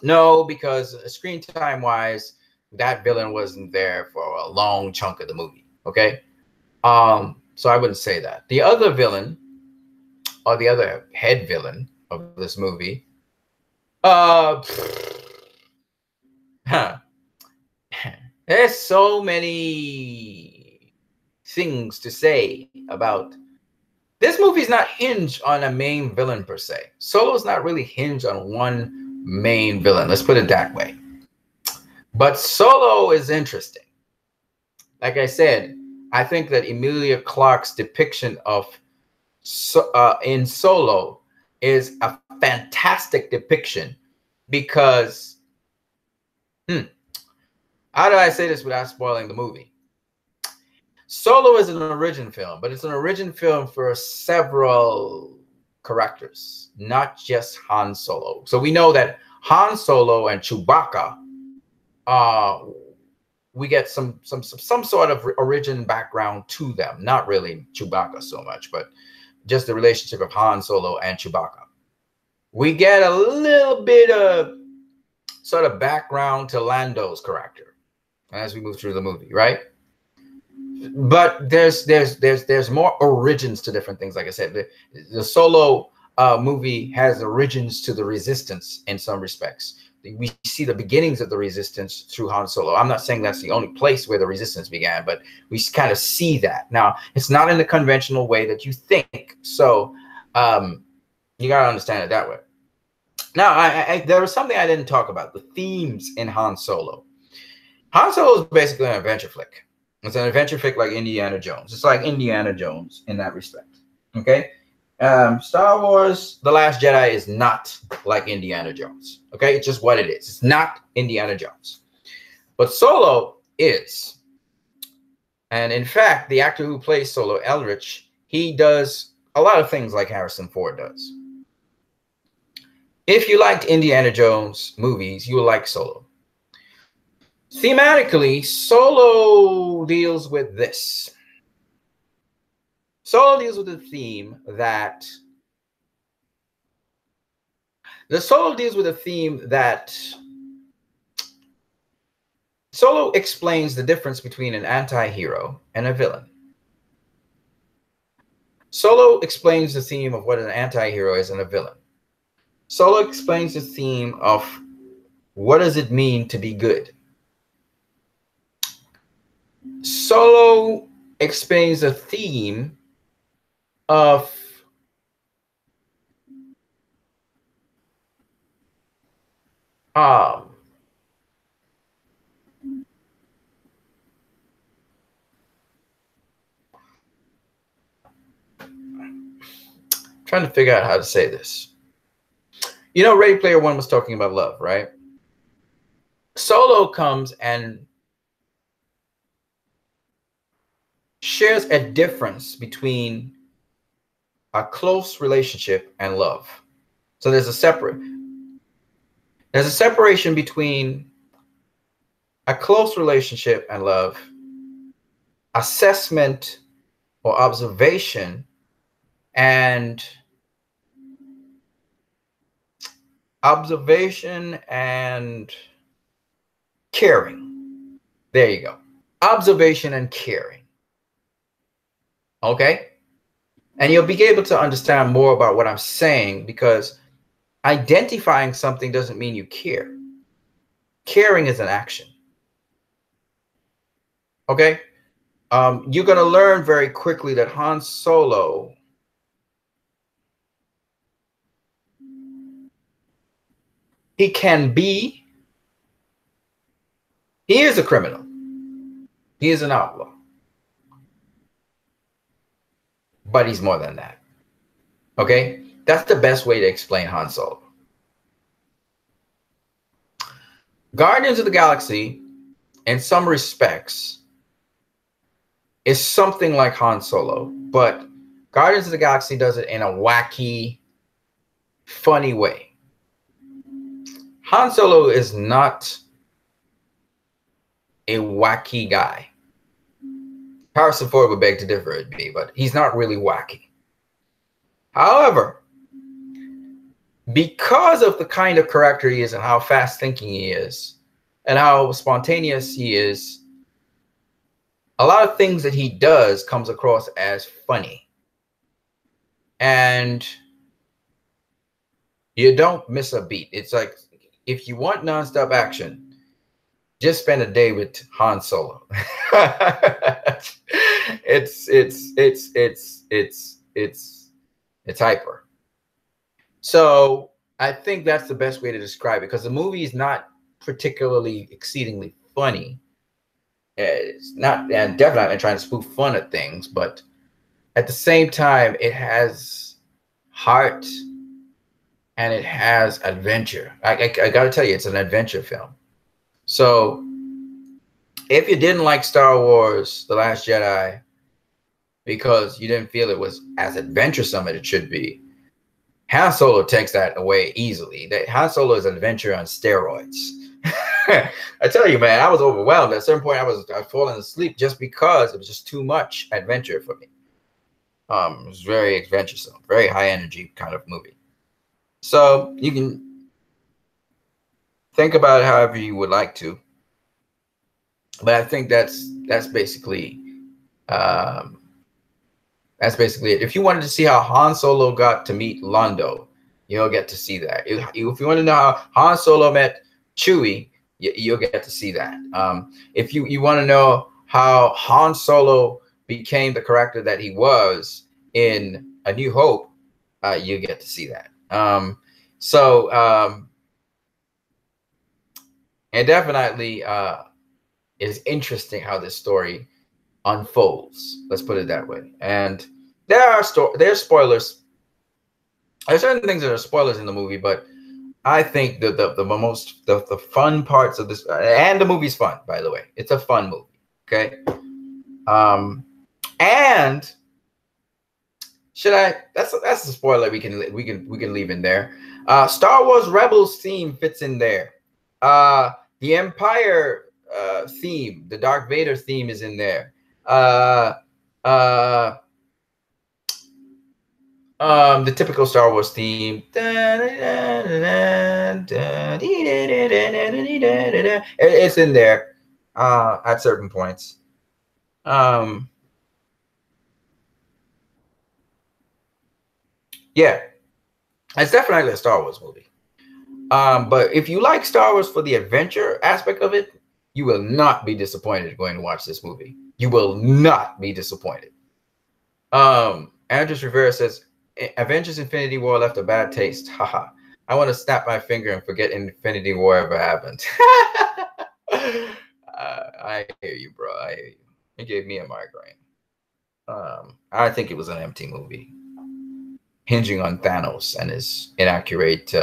no, because screen time wise, that villain wasn't there for a long chunk of the movie. Okay. So I wouldn't say that. The other villain, or the other head villain of this movie, there's so many things to say about this movie. Is not hinged on a main villain per se. Solo's not really hinged on one main villain. Let's put it that way. But Solo is interesting. Like I said, I think that Emilia Clarke's depiction of in Solo is a fantastic depiction, because how do I say this without spoiling the movie? Solo is an origin film, but it's an origin film for several characters, not just Han Solo. So we know that Han Solo and Chewbacca, we get some sort of origin background to them. Not really Chewbacca so much, but just the relationship of Han Solo and Chewbacca. We get a little bit of sort of background to Lando's character as we move through the movie, right? But there's more origins to different things. Like I said, the Solo movie has origins to the Resistance in some respects. We see the beginnings of the Resistance through Han Solo. I'm not saying that's the only place where the Resistance began, but we kind of see that. Now, it's not in the conventional way that you think. So you got to understand it that way. Now, there was something I didn't talk about, the themes in Han Solo. Han Solo is basically an adventure flick. It's an adventure flick like Indiana Jones. It's like Indiana Jones in that respect. Okay? Star Wars The Last Jedi is not like Indiana Jones. Okay? It's just what it is. It's not Indiana Jones. But Solo is. And in fact, the actor who plays Solo, Eldritch, he does a lot of things like Harrison Ford does. If you liked Indiana Jones movies, you will like Solo. Thematically, Solo deals with this. Solo deals with the theme that Solo explains the difference between an anti-hero and a villain. Solo explains the theme of what an anti-hero is and a villain. Solo explains the theme of what does it mean to be good. Solo explains the theme of trying to figure out how to say this. You know, Ready Player One was talking about love, right? Solo comes and shares a difference between a close relationship and love. So there's a separation between a close relationship and love, assessment or observation, and caring. There you go. Observation and caring. Okay? And you'll be able to understand more about what I'm saying, because identifying something doesn't mean you care. Caring is an action. Okay? You're going to learn very quickly that Han Solo he is a criminal. He is an outlaw. But he's more than that. Okay? That's the best way to explain Han Solo. Guardians of the Galaxy, in some respects, is something like Han Solo, but Guardians of the Galaxy does it in a wacky, funny way. Han Solo is not a wacky guy. Harrison Ford would beg to differ with me, but he's not really wacky. However, because of the kind of character he is and how fast thinking he is and how spontaneous he is, a lot of things that he does comes across as funny. And you don't miss a beat. It's like, if you want nonstop action, just spend a day with Han Solo. It's hyper. So I think that's the best way to describe it, because the movie is not particularly exceedingly funny. It's not, and definitely not trying to spoof fun at things, but at the same time, it has heart and it has adventure. I got to tell you, it's an adventure film. So if you didn't like Star Wars: The Last Jedi because you didn't feel it was as adventuresome as it should be, Han Solo takes that away easily. That Han Solo is an adventure on steroids. I tell you, man, I was overwhelmed. At a certain point, I was falling asleep just because it was just too much adventure for me. It was very adventuresome, very high energy kind of movie. So you can think about it however you would like to, but I think that's basically it. If you wanted to see how Han Solo got to meet Lando, you'll get to see that. If you want to know how Han Solo met Chewie, you'll get to see that. If you want to know how Han Solo became the character that he was in A New Hope, you get to see that. It definitely is interesting how this story unfolds. Let's put it that way. And there are spoilers. There's certain things that are spoilers in the movie, but I think the fun parts of this, and the movie's fun, by the way. It's a fun movie. Okay. And should I? That's a spoiler. We can leave in there. Star Wars Rebels theme fits in there. The Empire theme, the Darth Vader theme, is in there. The typical Star Wars theme. It's in there at certain points. Yeah, it's definitely a Star Wars movie. But if you like Star Wars for the adventure aspect of it, you will not be disappointed going to watch this movie. You will not be disappointed. Andres Rivera says, Avengers Infinity War left a bad taste. Haha. I want to snap my finger and forget Infinity War ever happened. I hear you, bro. I hear you. It gave me a migraine. I think it was an empty movie, hinging on Thanos and his inaccurate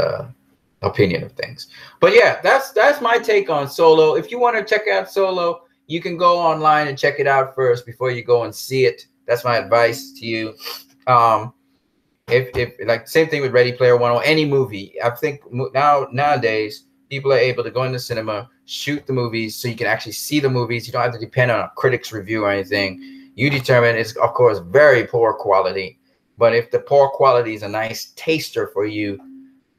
opinion of things. But yeah, that's my take on Solo. If you want to check out Solo, you can go online and check it out first before you go and see it. That's my advice to you. If like, same thing with Ready Player One or any movie. I think nowadays people are able to go in the cinema, shoot the movies, so you can actually see the movies. You don't have to depend on a critic's review or anything. You determine. It's of course very poor quality, but if the poor quality is a nice taster for you,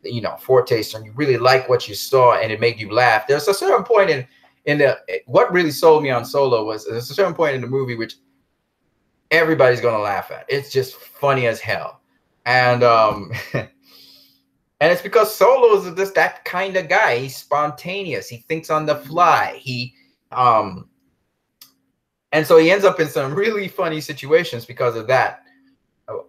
you know, foretaster, and you really like what you saw and it made you laugh. There's a certain point in what really sold me on Solo was there's a certain point in the movie which everybody's gonna laugh at. It's just funny as hell. And and it's because Solo is just that kind of guy. He's spontaneous. He thinks on the fly. And so he ends up in some really funny situations because of that.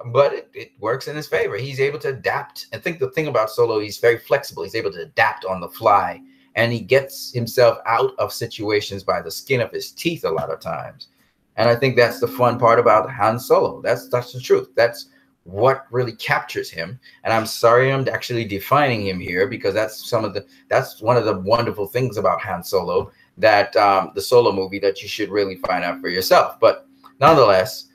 But it works in his favor. He's able to adapt. I think the thing about Solo, he's very flexible. He's able to adapt on the fly, and he gets himself out of situations by the skin of his teeth a lot of times. And I think that's the fun part about Han Solo. That's the truth. That's what really captures him. And I'm sorry I'm actually defining him here, because that's one of the wonderful things about Han Solo, that the Solo movie, that you should really find out for yourself. But nonetheless,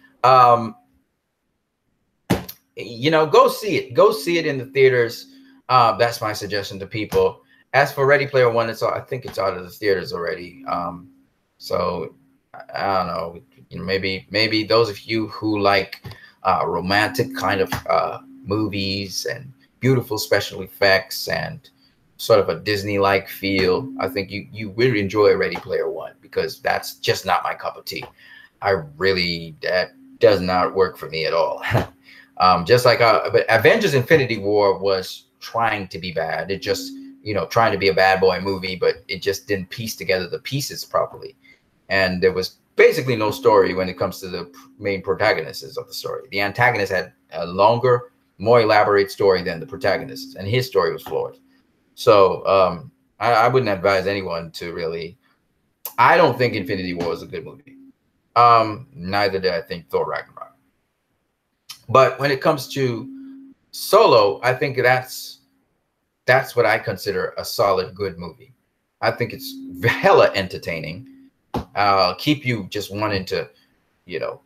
you know, go see it. Go see it in the theaters. That's my suggestion to people. As for Ready Player One, I think it's out of the theaters already. So I don't know. You know, maybe those of you who like romantic kind of movies and beautiful special effects and sort of a Disney-like feel, I think you really enjoy Ready Player One, because that's just not my cup of tea. That does not work for me at all. Just like but Avengers Infinity War was trying to be bad. It just, you know, trying to be a bad boy movie, but it just didn't piece together the pieces properly. And there was basically no story when it comes to the main protagonists of the story. The antagonist had a longer, more elaborate story than the protagonist, and his story was flawed. So I wouldn't advise anyone to really. I don't think Infinity War is a good movie. Neither did I think Thor Ragnarok. But when it comes to Solo, I think that's what I consider a solid, good movie. I think it's hella entertaining. Keep you just wanting to, you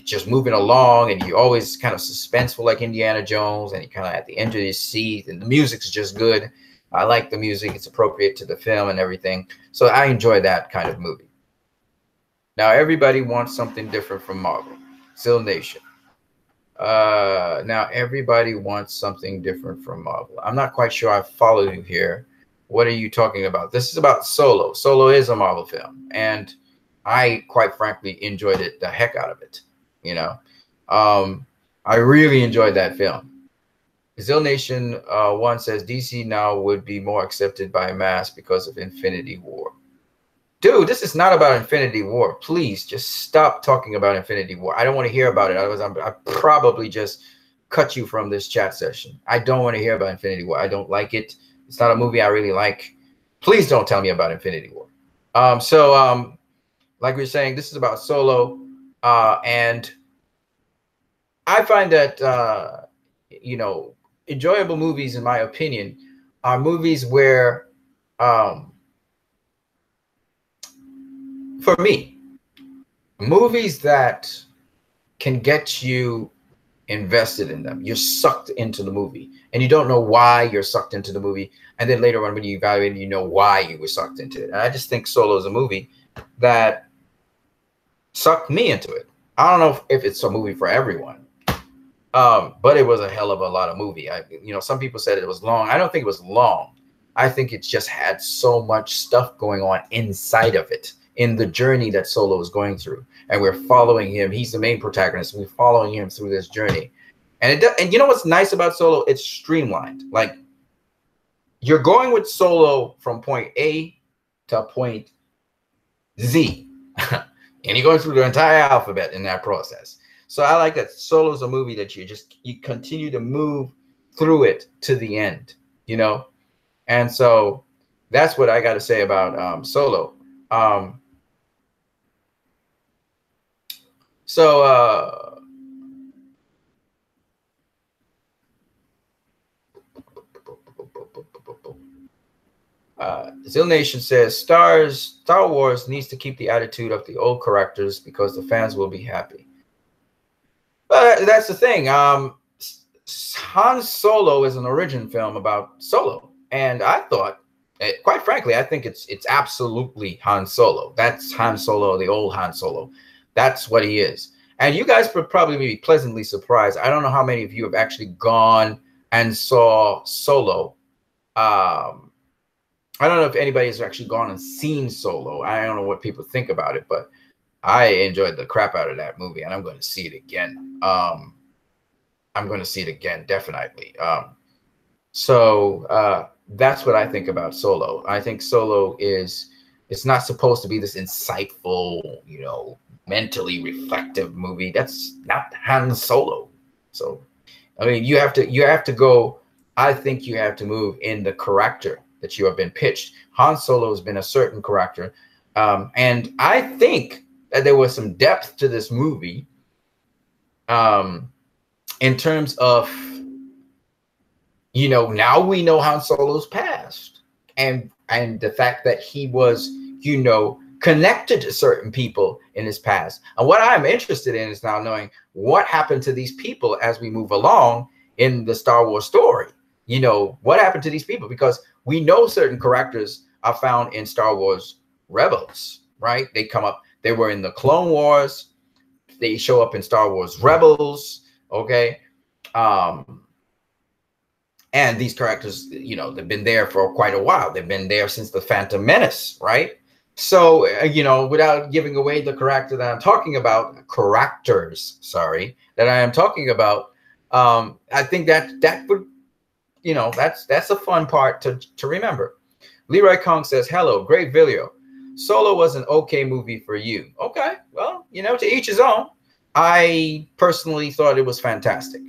just moving along, and you're always kind of suspenseful like Indiana Jones, and you kind of at the edge of your seat, and the music's just good. I like the music. It's appropriate to the film and everything. So I enjoy that kind of movie. Now, everybody wants something different from Marvel. Still Nation. Now everybody wants something different from Marvel. I'm not quite sure I follow you here. What are you talking about? This is about Solo. Solo is a Marvel film, and I quite frankly enjoyed it the heck out of it. You know, I really enjoyed that film. Zill Nation 1 says DC now would be more accepted by mass because of Infinity War. Dude, this is not about Infinity War. Please just stop talking about Infinity War. I don't want to hear about it. Otherwise, I probably just cut you from this chat session. I don't want to hear about Infinity War. I don't like it. It's not a movie I really like. Please don't tell me about Infinity War. Like we were saying, this is about Solo. And I find that, enjoyable movies, in my opinion, are movies where, for me, movies that can get you invested in them. You're sucked into the movie, and you don't know why you're sucked into the movie. And then later on, when you evaluate it, you know why you were sucked into it. And I just think Solo is a movie that sucked me into it. I don't know if it's a movie for everyone, but it was a hell of a lot of movie. Some people said it was long. I don't think it was long. I think it just had so much stuff going on inside of it, in the journey that Solo is going through, and we're following him. He's the main protagonist. We're following him through this journey, and you know what's nice about Solo? It's streamlined. Like, you're going with Solo from point A to point Z, and you're going through the entire alphabet in that process. So I like that Solo is a movie that you continue to move through it to the end, and so that's what I got to say about Solo. Zill Nation says Star Wars needs to keep the attitude of the old characters because the fans will be happy. But that's the thing. Han Solo is an origin film about Solo, and I thought, quite frankly, I think it's absolutely Han Solo. That's Han Solo, the old Han Solo. That's what he is. And you guys would probably be pleasantly surprised. I don't know how many of you have actually gone and saw Solo. I don't know if anybody has actually gone and seen Solo. I don't know what people think about it, but I enjoyed the crap out of that movie, and I'm going to see it again. I'm going to see it again, definitely. So that's what I think about Solo. I think Solo is, it's not supposed to be this insightful, you know, mentally reflective movie. That's not Han Solo. So I mean, you have to go. I think you have to move in the character that you have been pitched. Han Solo has been a certain character, and I think that there was some depth to this movie, in terms of, you know, now we know Han Solo's past, and the fact that he was, you know, connected to certain people in his past. And what I'm interested in is now knowing what happened to these people as we move along in the Star Wars story. You know, what happened to these people? Because we know certain characters are found in Star Wars Rebels, right? They come up, they were in the Clone Wars, they show up in Star Wars Rebels, okay? And these characters, you know, they've been there for quite a while. They've been there since the Phantom Menace, right? So, you know, without giving away the character that I'm talking about, characters, sorry, that I am talking about, I think that would, you know, that's a fun part to remember. Leroy Kong says, hello, great video. Solo was an okay movie for you. Okay, well, you know, to each his own. I personally thought it was fantastic.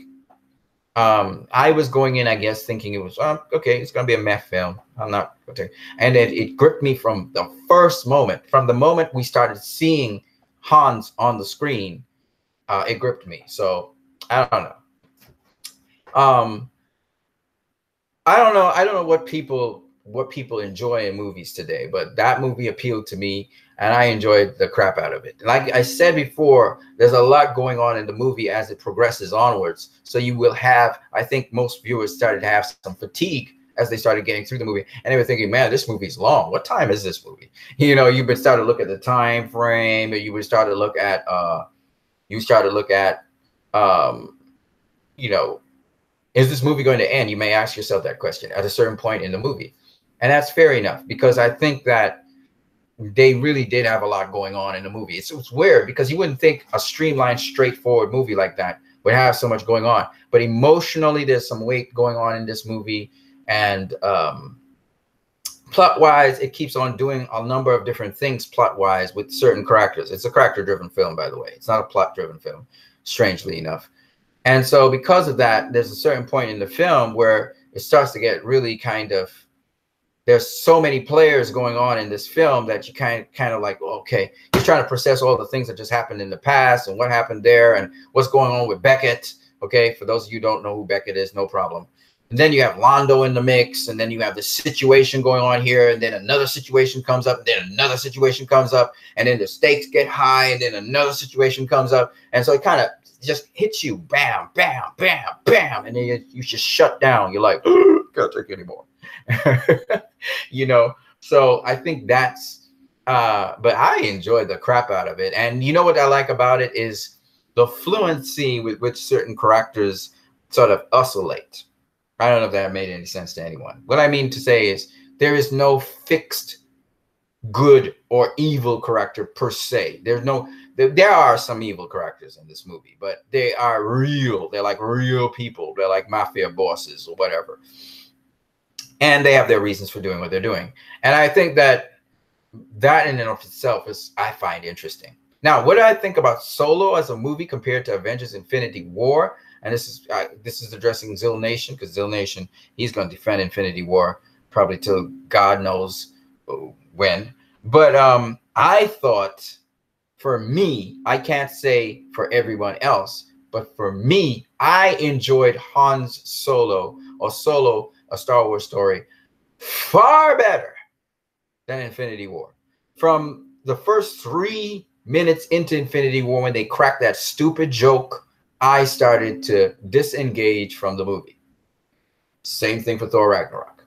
I was going in, I guess, thinking it was okay, it's gonna be a meh film. I'm not okay. And it gripped me from the first moment. From the moment we started seeing Hans on the screen, it gripped me. So I don't know. I don't know. I don't know what people enjoy in movies today, but that movie appealed to me, and I enjoyed the crap out of it. Like I said before, there's a lot going on in the movie as it progresses onwards. So you will have, I think most viewers started to have some fatigue as they started getting through the movie, and they were thinking, man, this movie's long. What time is this movie? You know, you would start to look at the time frame, or you would start to look at, you know, is this movie going to end? You may ask yourself that question at a certain point in the movie. And that's fair enough, because I think that they really did have a lot going on in the movie. It's weird because you wouldn't think a streamlined, straightforward movie like that would have so much going on. But emotionally, there's some weight going on in this movie. And plot-wise, it keeps on doing a number of different things plot-wise with certain characters. It's a character-driven film, by the way. It's not a plot-driven film, strangely enough. And so because of that, there's a certain point in the film where it starts to get really kind of, there's so many players going on in this film that you kind of like, okay, you're trying to process all the things that just happened in the past and what happened there and what's going on with Beckett. Okay, for those of you who don't know who Beckett is, no problem. And then you have Londo in the mix, and then you have this situation going on here, and then another situation comes up, and then another situation comes up, and then the stakes get high, and then another situation comes up. And so it kind of just hits you, bam, bam, bam, bam, and then you just shut down. You're like, can't take anymore. You know, so I think that's, but I enjoyed the crap out of it. And you know what I like about it is the fluency with which certain characters sort of oscillate. I don't know if that made any sense to anyone. What I mean to say is there is no fixed good or evil character per se. There's no, there are some evil characters in this movie, but they are real. They're like real people. They're like mafia bosses or whatever. And they have their reasons for doing what they're doing. And I think that that in and of itself is, I find interesting. Now, what do I think about Solo as a movie compared to Avengers Infinity War? And this is addressing Zill Nation, because Zill Nation, he's going to defend Infinity War probably till God knows when. But I thought, for me, I can't say for everyone else, but for me, I enjoyed Han's Solo, or Solo, A Star Wars Story, far better than Infinity War. From the first 3 minutes into Infinity War, when they cracked that stupid joke, I started to disengage from the movie. Same thing for Thor Ragnarok.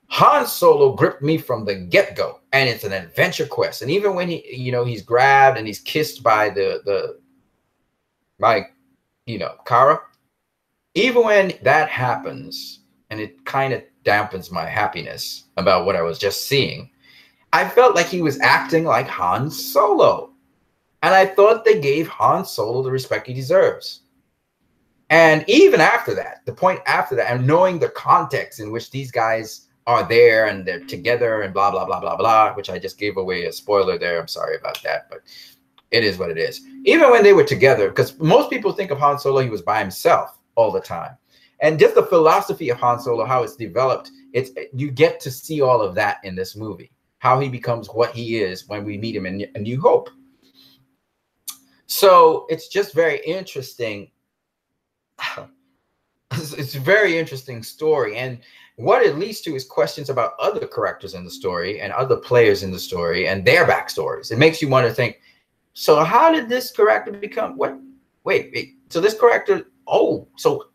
Han Solo gripped me from the get-go, and it's an adventure quest. And even when he's grabbed and he's kissed by Kara, even when that happens, and it kind of dampens my happiness about what I was just seeing, I felt like he was acting like Han Solo. And I thought they gave Han Solo the respect he deserves. And even after that, the point after that, and knowing the context in which these guys are there and they're together and blah, blah, blah, blah, blah, which I just gave away a spoiler there. I'm sorry about that, but it is what it is. Even when they were together, because most people think of Han Solo, he was by himself all the time. And just the philosophy of Han Solo, how it's developed, you get to see all of that in this movie, how he becomes what he is when we meet him in A New Hope. So it's just very interesting. It's a very interesting story. And what it leads to is questions about other characters in the story and other players in the story and their backstories. It makes you want to think, so how did this character become what? Wait. So this character, so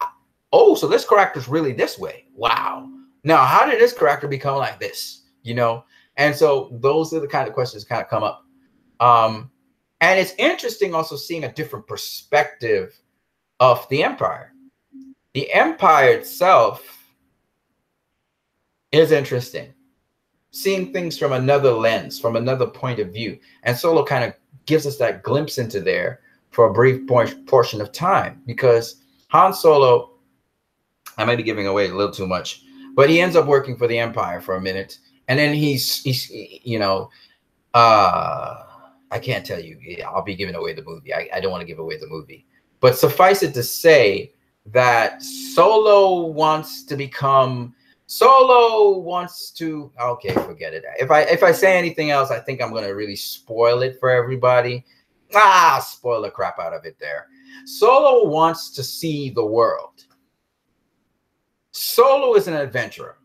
this character is really this way. Wow. Now, how did this character become like this? You know? And so those are the kind of questions that kind of come up. And it's interesting also seeing a different perspective of the Empire. The Empire itself is interesting. Seeing things from another lens, from another point of view. And Solo kind of gives us that glimpse into there for a brief portion of time, because Han Solo, I might be giving away a little too much, but he ends up working for the Empire for a minute. And then he's you know, I can't tell you. I'll be giving away the movie. I don't want to give away the movie. But suffice it to say that Solo wants to, okay, forget it. If I say anything else, I think I'm going to really spoil it for everybody. Spoil the crap out of it there. Solo wants to see the world. Solo is an adventurer.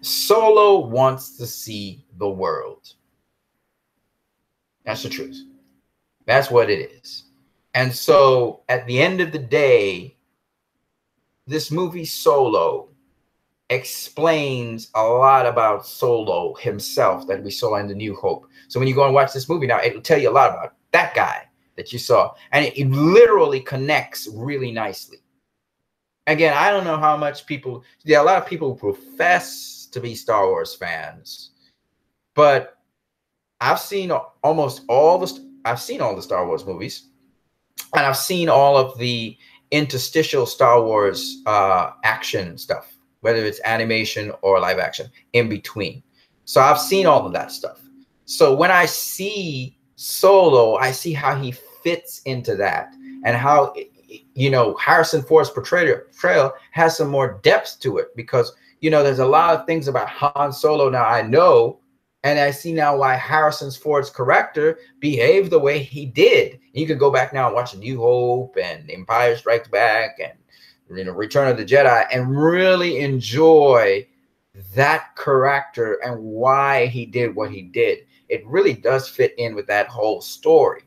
Solo wants to see the world. That's the truth. That's what it is. And so at the end of the day, this movie Solo explains a lot about Solo himself that we saw in The New Hope. So when you go and watch this movie now, it will tell you a lot about that guy that you saw. And it literally connects really nicely. Again, I don't know how much people, there are a lot of people who profess to be Star Wars fans, but I've seen almost all the Star Wars movies, and I've seen all of the interstitial Star Wars action stuff, whether it's animation or live action in between. So I've seen all of that stuff. So when I see Solo, I see how he fits into that, and how, you know, Harrison Ford's portrayal has some more depth to it, because, you know, there's a lot of things about Han Solo now I know, and I see now why Harrison Ford's character behaved the way he did. You can go back now and watch A New Hope and Empire Strikes Back and, you know, Return of the Jedi, and really enjoy that character and why he did what he did. It really does fit in with that whole story.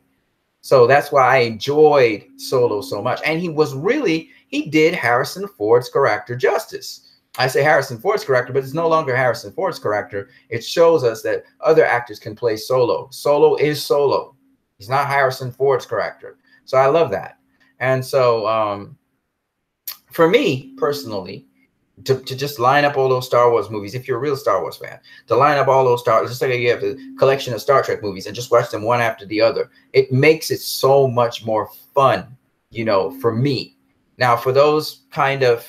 So that's why I enjoyed Solo so much. And he did Harrison Ford's character justice. I say Harrison Ford's character, but it's no longer Harrison Ford's character. It shows us that other actors can play Solo. Solo is Solo. He's not Harrison Ford's character. So I love that. And so for me personally, to just line up all those Star Wars movies, if you're a real Star Wars fan, to line up all those just like you have the collection of Star Trek movies and just watch them one after the other, it makes it so much more fun, you know, for me. Now, for those kind of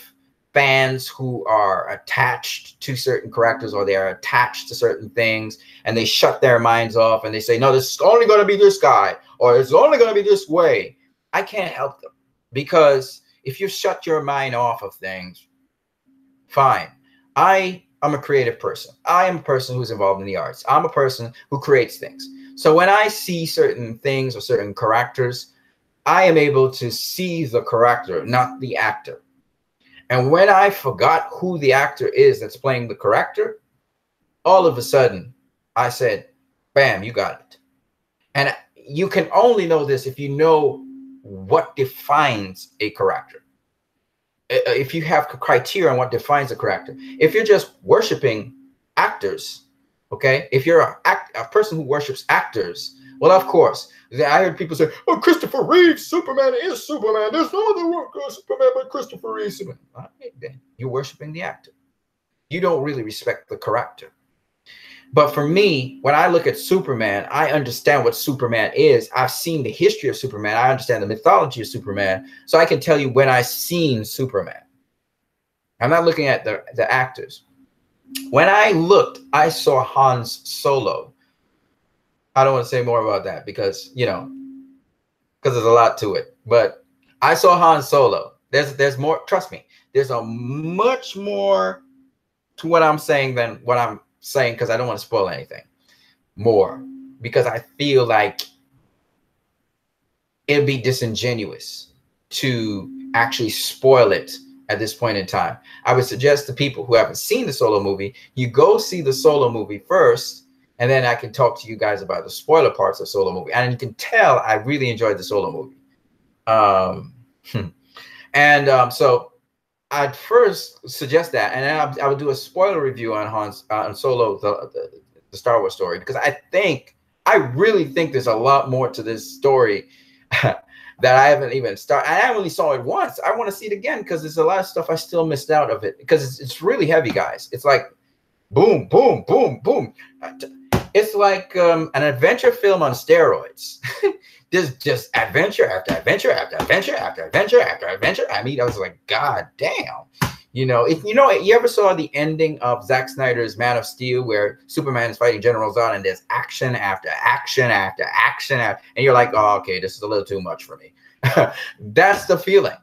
fans who are attached to certain characters, or they are attached to certain things, and they shut their minds off and they say, no, this is only going to be this guy, or it's only going to be this way, I can't help them. Because if you shut your mind off of things, fine. I am a creative person. I am a person who's involved in the arts. I'm a person who creates things. So when I see certain things or certain characters, I am able to see the character, not the actor. And when I forgot who the actor is that's playing the character, all of a sudden I said, bam, you got it. And you can only know this if you know what defines a character. If you have criteria on what defines a character. If you're just worshiping actors, okay? If you're a person who worships actors, well, of course. I heard people say, oh, Christopher Reeve, Superman is Superman. There's no other Superman but Christopher Reeve, Superman. All right, then. You're worshiping the actor. You don't really respect the character. But for me, when I look at Superman, I understand what Superman is. I've seen the history of Superman. I understand the mythology of Superman. So I can tell you when I've seen Superman. I'm not looking at the actors. When I looked, I saw Hans Solo. I don't want to say more about that because, you know, because there's a lot to it. But I saw Han Solo. There's more. Trust me. There's a much more to what I'm saying than what I'm saying, because I don't want to spoil anything more, because I feel like it'd be disingenuous to actually spoil it at this point in time. I would suggest to people who haven't seen the Solo movie, you go see the Solo movie first, and then I can talk to you guys about the spoiler parts of Solo movie. And you can tell I really enjoyed the Solo movie. So I'd first suggest that, and then I would do a spoiler review on Solo, the Star Wars story, because I really think there's a lot more to this story that I haven't even started. I only saw it once. I want to see it again because there's a lot of stuff I still missed out of it, because it's really heavy, guys. It's like boom, boom, boom, boom. It's like an adventure film on steroids. There's just adventure after adventure after adventure after adventure after adventure. I mean, I was like, God damn. You know, you ever saw the ending of Zack Snyder's Man of Steel, where Superman is fighting General Zod, and there's action after action after action, and you're like, oh, okay, this is a little too much for me. That's the feeling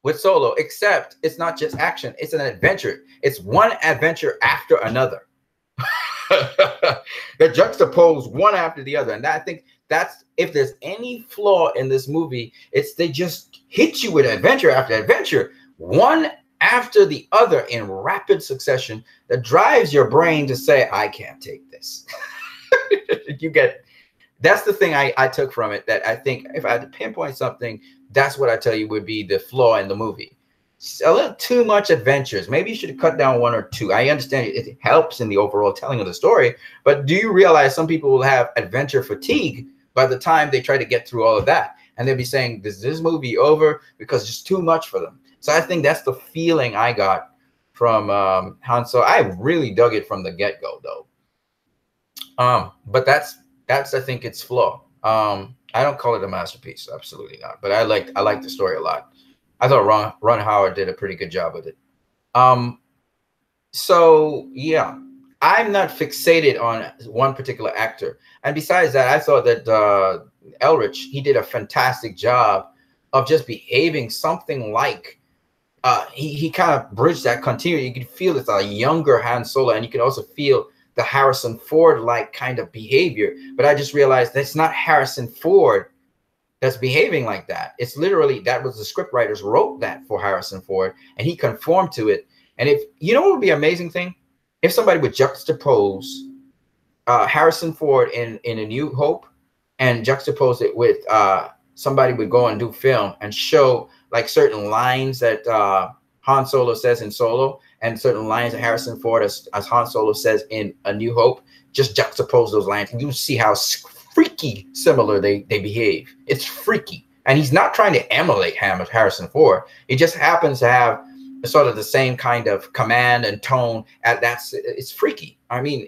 with Solo, except it's not just action, it's an adventure. It's one adventure after another. They're juxtaposed one after the other. And I think that's, if there's any flaw in this movie, it's they just hit you with adventure after adventure, one after the other in rapid succession, that drives your brain to say, I can't take this. That's the thing I took from it, that I think if I had to pinpoint something, that's what I tell you would be the flaw in the movie. A little too much adventures. Maybe you should have cut down one or two. I understand it helps in the overall telling of the story, but do you realize some people will have adventure fatigue by the time they try to get through all of that, and they'll be saying, "Is this movie over?" because it's too much for them. So I think that's the feeling I got from Han Solo. I really dug it from the get-go, though. But that's I think its flaw. I don't call it a masterpiece, absolutely not. But I like the story a lot. I thought Ron Howard did a pretty good job with it. So yeah, I'm not fixated on one particular actor. And besides that, I thought that Elrich, he did a fantastic job of just behaving something like he kind of bridged that continuity. You could feel it's a younger Han Solo, and you can also feel the Harrison Ford-like kind of behavior. But I just realized that's not Harrison Ford that's behaving like that. It's literally, that was the script writers wrote that for Harrison Ford, and he conformed to it. And if you know what would be an amazing thing, if somebody would juxtapose Harrison Ford in A New Hope and juxtapose it with somebody would go and do film and show like certain lines that Han Solo says in Solo, and certain lines that Harrison Ford as Han Solo says in A New Hope, just juxtapose those lines and you see how freaky similar they behave. It's freaky. And he's not trying to emulate Harrison Ford. It just happens to have sort of the same kind of command and tone. It's freaky. I mean,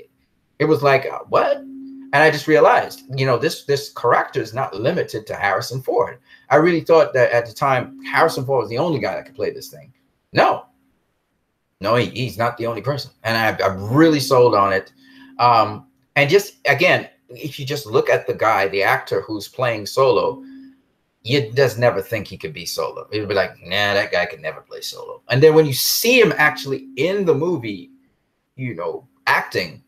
it was like, what? And I just realized, you know, this character is not limited to Harrison Ford. I really thought that at the time, Harrison Ford was the only guy that could play this thing. No, he's not the only person. And I'm really sold on it. And just, again, if you just look at the guy, the actor who's playing Solo, you just never think he could be Solo. You'd be like, nah, that guy could never play Solo. And then when you see him actually in the movie, you know, acting,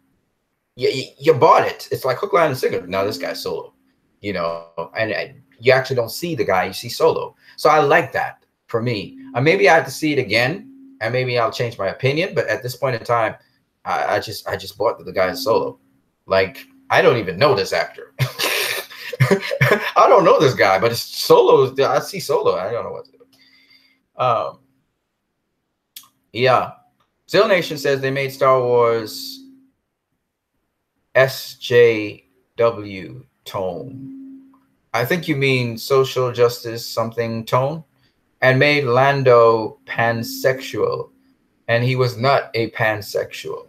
you bought it. It's like hook, line, and sinker. No, this guy's Solo, you know, and you actually don't see the guy, you see Solo. So I like that for me. Maybe I have to see it again, and maybe I'll change my opinion. But at this point in time, I just bought that the guy is Solo. Like, I don't even know this actor. I don't know this guy, but it's Solo. I see Solo. I don't know what to do. Yeah. Zill Nation says they made Star Wars SJW tone. I think you mean social justice something tone, and made Lando pansexual, and he was not a pansexual.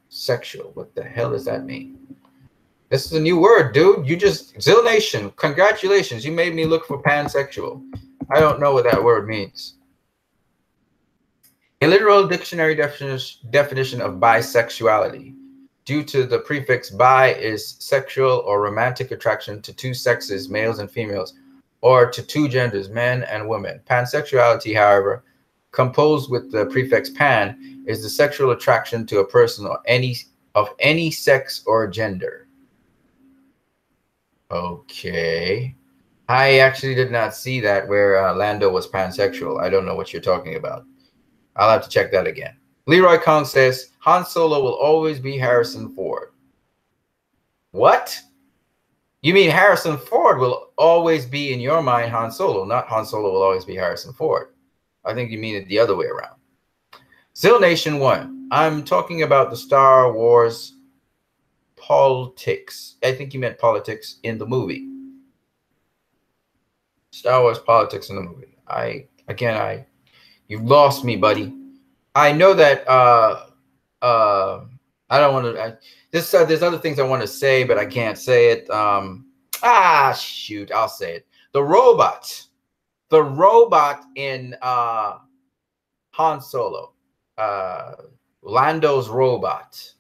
Pansexual. What the hell does that mean? This is a new word, dude. You just, Zilnation, congratulations. You made me look for pansexual. I don't know what that word means. A literal dictionary definition of bisexuality. Due to the prefix bi is sexual or romantic attraction to two sexes, males and females, or to two genders, men and women. Pansexuality, however, composed with the prefix pan, is the sexual attraction to a person or of any sex or gender. Okay. I actually did not see that where Lando was pansexual. I don't know what you're talking about. I'll have to check that again. Leroy Kong says, Han Solo will always be Harrison Ford. What? You mean Harrison Ford will always be in your mind Han Solo, not Han Solo will always be Harrison Ford. I think you mean it the other way around. Zilnation 1. I'm talking about the Star Wars politics. I think you meant politics in the movie. Star Wars politics in the movie. You lost me, buddy. I know that I don't want to. There's other things I want to say, but I can't say it. Shoot, I'll say it. The robot in Han Solo, Lando's robot.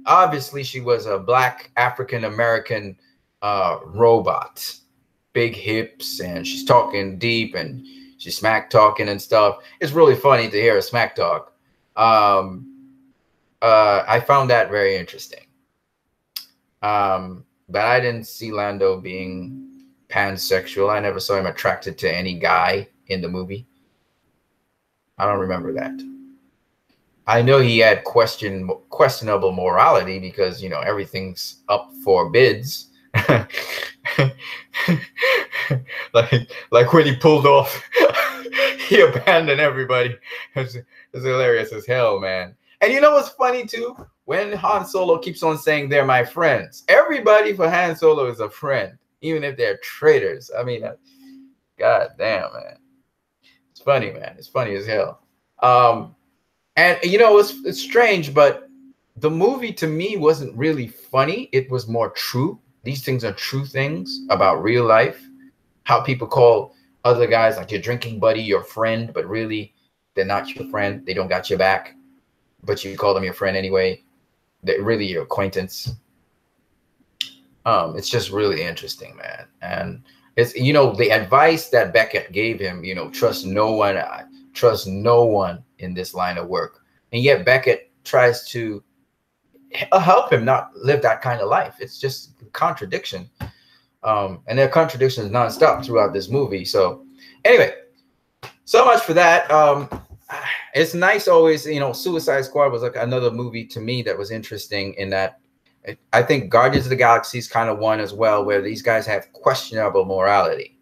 Obviously, she was a black African American robot, big hips, and she's talking deep and she's smack talking and stuff. It's really funny to hear her smack talk. I found that very interesting. But I didn't see Lando being pansexual. I never saw him attracted to any guy in the movie. I don't remember that. I know he had questionable morality because, you know, everything's up for bids. like when he pulled off, he abandoned everybody. It's hilarious as hell, man. And you know what's funny too? When Han Solo keeps on saying they're my friends, everybody for Han Solo is a friend, even if they're traitors. I mean, god damn, man. It's funny, man. It's funny as hell. And you know, it's strange, but the movie to me wasn't really funny. It was more true. These things are true things about real life. How people call other guys like your drinking buddy your friend, but really they're not your friend. They don't got your back, but you call them your friend anyway. They're really your acquaintance. It's just really interesting, man. And it's, you know, the advice that Beckett gave him, you know, trust no one in this line of work. And yet Beckett tries to help him not live that kind of life. It's just a contradiction. And there are contradictions nonstop throughout this movie. So anyway, so much for that. It's nice always, you know, Suicide Squad was like another movie to me that was interesting in that I think Guardians of the Galaxy is kind of one as well, where these guys have questionable morality.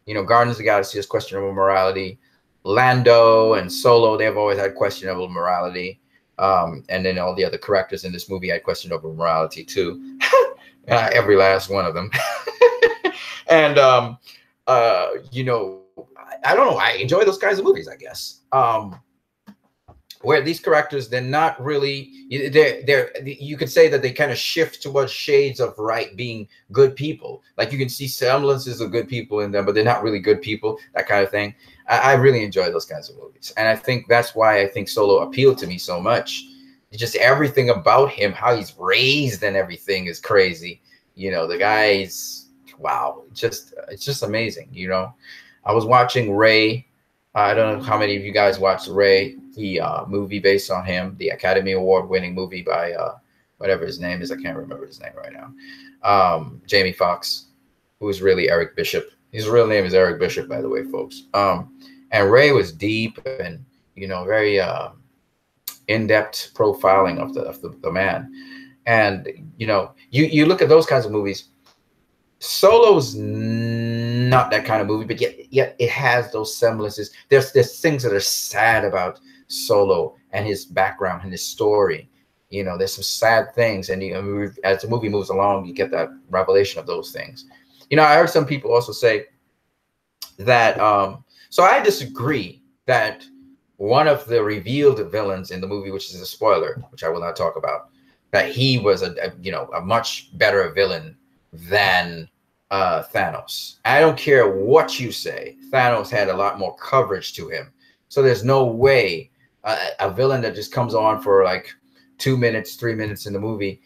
You know, Guardians of the Galaxy has questionable morality. Lando and Solo, they've always had questionable morality. And then all the other characters in this movie had questionable morality too. Every last one of them. And, you know, I don't know. I enjoy those kinds of movies, I guess. Where these characters, they're not really, you could say that they kind of shift towards shades of right, being good people. Like you can see semblances of good people in them, but they're not really good people, that kind of thing. I really enjoy those kinds of movies. And I think that's why I think Solo appealed to me so much. Just everything about him, how he's raised and everything is crazy. You know, the guy's, wow, it's just amazing, you know. I was watching Ray. I don't know how many of you guys watched Ray, the movie based on him, the Academy Award winning movie by whatever his name is. I can't remember his name right now. Jamie Foxx, who is really Eric Bishop. His real name is Eric Bishop, by the way, folks. And Ray was deep and, you know, very in-depth profiling of the man. And, you know, you look at those kinds of movies. Solo's not that kind of movie, but yet it has those semblances. There's things that are sad about Solo and his background and his story. You know, there's some sad things, and as the movie moves along, you get that revelation of those things. You know, I heard some people also say that. So I disagree that one of the revealed villains in the movie, which is a spoiler, which I will not talk about, that he was a much better villain than Thanos. I don't care what you say. Thanos had a lot more coverage to him. So there's no way a villain that just comes on for like 2 minutes, 3 minutes in the movie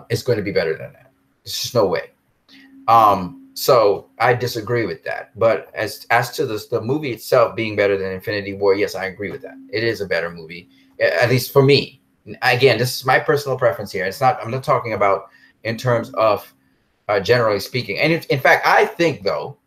is going to be better than that. There's just no way. So I disagree with that. But as to the movie itself being better than Infinity War, yes, I agree with that. It is a better movie, at least for me. Again, this is my personal preference here. I'm not talking about in terms of generally speaking. And in fact, I think though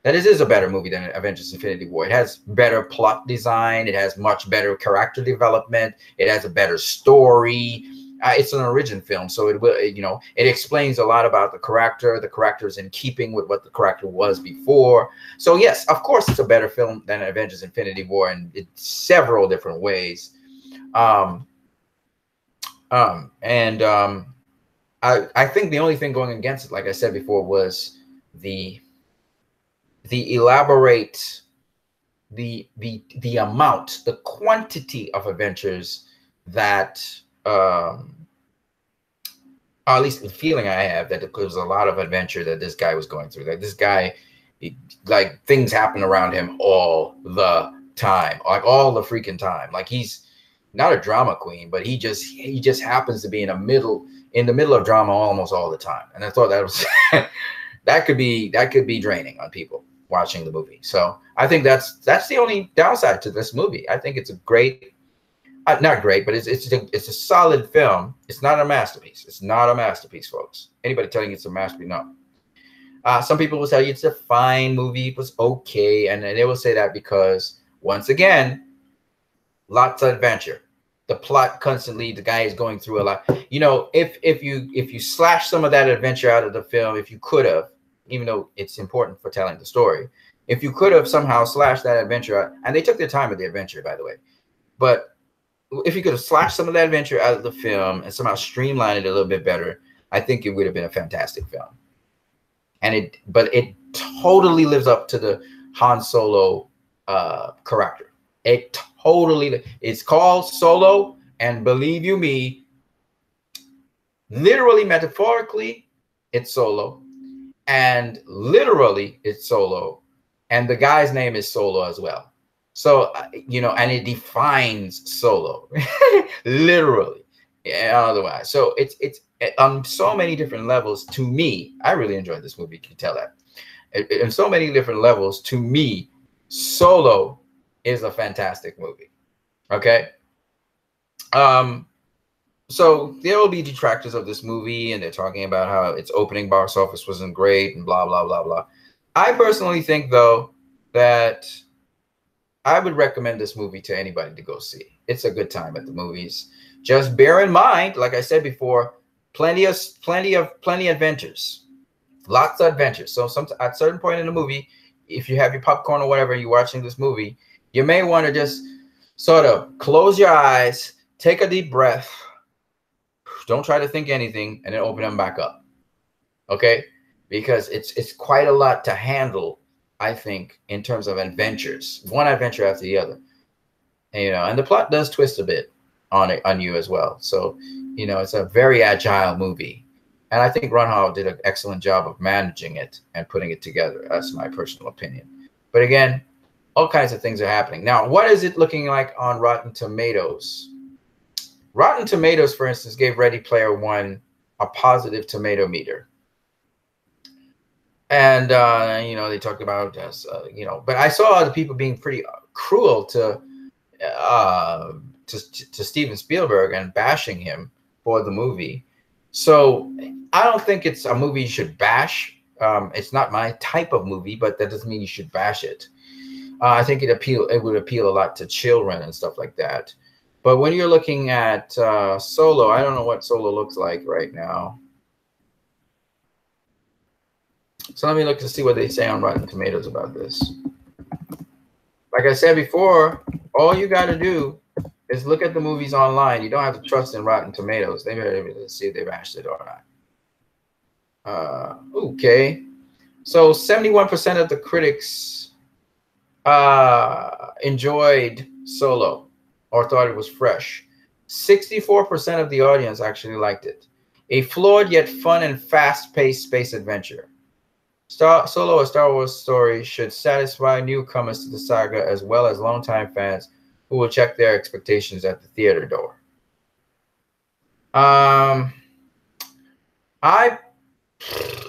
that it is a better movie than Avengers: Infinity War. It has better plot design. It has much better character development. It has a better story. It's an origin film, so it will, it explains a lot about the character. The character is in keeping with what the character was before. So yes, of course, it's a better film than Avengers: Infinity War in several different ways. I think the only thing going against it, like I said before, was the elaborate, the amount, the quantity of adventures that, or at least the feeling I have that there was a lot of adventure that this guy was going through. That this guy, like things happen around him all the time, like all the freaking time. Like he's not a drama queen, but he just happens to be in the middle of drama almost all the time. And I thought that was that could be draining on people watching the movie. So I think that's the only downside to this movie. I think it's a great, not great, but it's a solid film. It's not a masterpiece. It's not a masterpiece, folks. Anybody telling you it's a masterpiece? No. Some people will tell you it's a fine movie. It was okay, and they will say that because once again, lots of adventure. The plot constantly, the guy is going through a lot. If you slash some of that adventure out of the film, if you could have, even though it's important for telling the story, if you could have somehow slashed that adventure out, and they took their time with the adventure, by the way, but if you could have slashed some of that adventure out of the film and somehow streamlined it a little bit better, I think it would have been a fantastic film. But it totally lives up to the Han Solo character. It's called Solo, and believe you me, literally, metaphorically, it's Solo, and literally, it's Solo, and the guy's name is Solo as well. So, and it defines Solo, literally, and otherwise. So it's on so many different levels. To me, I really enjoyed this movie. You can tell that. In so many different levels, to me, Solo is a fantastic movie. Okay. So there will be detractors of this movie, and they're talking about how its opening box office wasn't great and blah, blah, blah, blah. I personally think, though, that I would recommend this movie to anybody to go see. It's a good time at the movies. Just bear in mind, like I said before, plenty of adventures, lots of adventures. So at a certain point in the movie, if you have your popcorn or whatever, you're watching this movie, you may want to just sort of close your eyes, take a deep breath, don't try to think anything, and then open them back up. Okay? Because it's quite a lot to handle, I think, in terms of adventures, one adventure after the other. And the plot does twist a bit on you as well. So, it's a very agile movie. And I think Ron Howard did an excellent job of managing it and putting it together. That's my personal opinion. But again, all kinds of things are happening. Now, what is it looking like on Rotten Tomatoes? Rotten Tomatoes, for instance, gave Ready Player One a positive tomato meter. And, they talked about, but I saw other people being pretty cruel to Steven Spielberg and bashing him for the movie. So I don't think it's a movie you should bash. It's not my type of movie, but that doesn't mean you should bash it. I think it would appeal a lot to children and stuff like that. But when you're looking at Solo, I don't know what Solo looks like right now. So let me look to see what they say on Rotten Tomatoes about this. Like I said before, all you got to do is look at the movies online. You don't have to trust in Rotten Tomatoes. They better able to see if they bashed it or not. Okay. So 71% of the critics enjoyed Solo or thought it was fresh. 64% of the audience actually liked it. A flawed yet fun and fast-paced space adventure. Solo, a Star Wars story, should satisfy newcomers to the saga as well as longtime fans who will check their expectations at the theater door.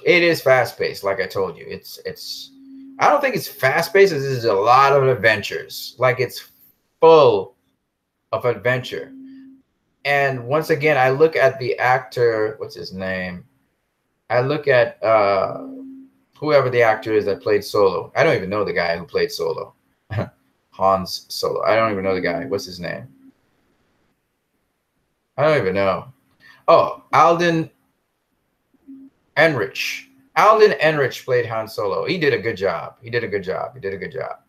It is fast-paced, like I told you. I don't think it's fast-paced. This is a lot of adventures. Like, it's full of adventure. And once again, I look at the actor, what's his name? I look at whoever the actor is that played Solo. I don't even know the guy who played Solo. Hans Solo. I don't even know the guy. What's his name? I don't even know. Oh, Alden Ehrenreich. Alden Ehrenreich played Han Solo. He did a good job. He did a good job. He did a good job.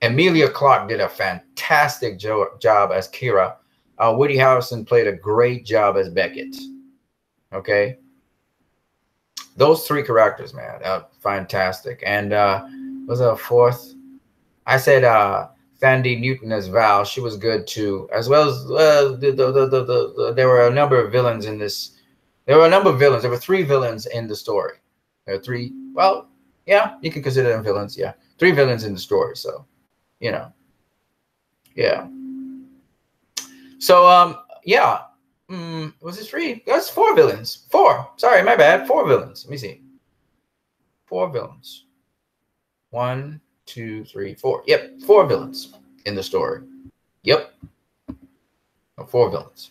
Emilia Clarke did a fantastic job as Kira. Woody Harrelson played a great job as Beckett. Okay. Those three characters, man, fantastic. And was there a fourth? I said Thandie Newton as Val. She was good too, as well as there were a number of villains in this. There were a number of villains. There were 3 villains in the story. There are 3. Well, yeah, you can consider them villains. Yeah, 3 villains in the story. So, you know, yeah. So, yeah. Was it 3? That's 4 villains. 4. Sorry, my bad. 4 villains. Let me see. 4 villains. 1, 2, 3, 4. Yep, 4 villains in the story. Yep. 4 villains.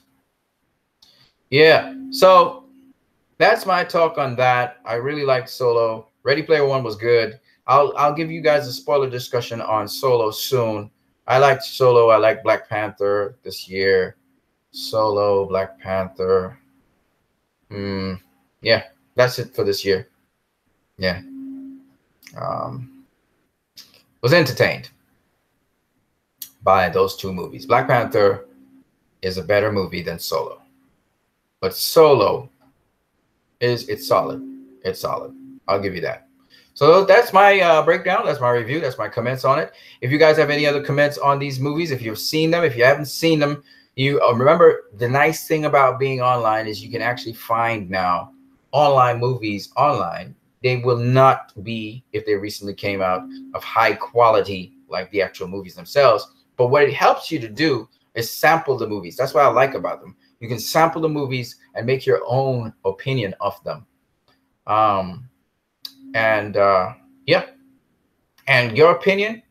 Yeah. So that's my talk on that. I really liked Solo. Ready Player One was good. I'll give you guys a spoiler discussion on Solo soon. I liked Solo. I like Black Panther this year. Solo, Black Panther. Yeah, that's it for this year. Yeah. Was entertained by those 2 movies. Black Panther is a better movie than Solo. But Solo it's solid. It's solid. I'll give you that. So that's my breakdown. That's my review. That's my comments on it. If you guys have any other comments on these movies, if you've seen them, if you haven't seen them, you remember the nice thing about being online is you can actually find now online movies online. They will not be, if they recently came out, of high quality like the actual movies themselves. But what it helps you to do is sample the movies. That's what I like about them. You can sample the movies and make your own opinion of them. Yeah. And your opinion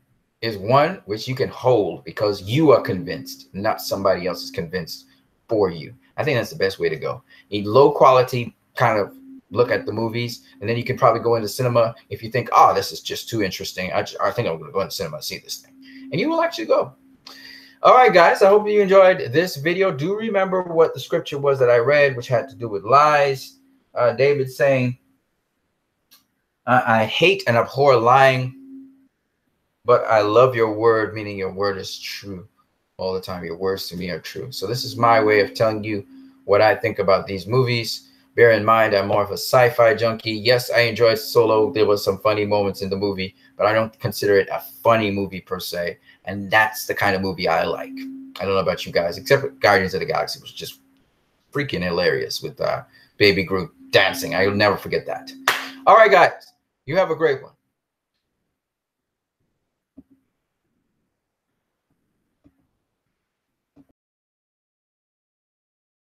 is one which you can hold because you are convinced, not somebody else is convinced for you. I think that's the best way to go. A low quality kind of look at the movies, and then you can probably go into cinema if you think, oh, this is just too interesting. I think I'm going to go into cinema and see this thing. And you will actually go. All right, guys, I hope you enjoyed this video. Do remember what the scripture was that I read, which had to do with lies. David saying, I hate and abhor lying, but I love your word, meaning your word is true all the time. Your words to me are true. So this is my way of telling you what I think about these movies. Bear in mind, I'm more of a sci-fi junkie. Yes, I enjoyed Solo. There was some funny moments in the movie, but I don't consider it a funny movie per se. And that's the kind of movie I like. I don't know about you guys, except for Guardians of the Galaxy, which was just freaking hilarious with Baby Groot dancing. I will never forget that. All right, guys, you have a great one.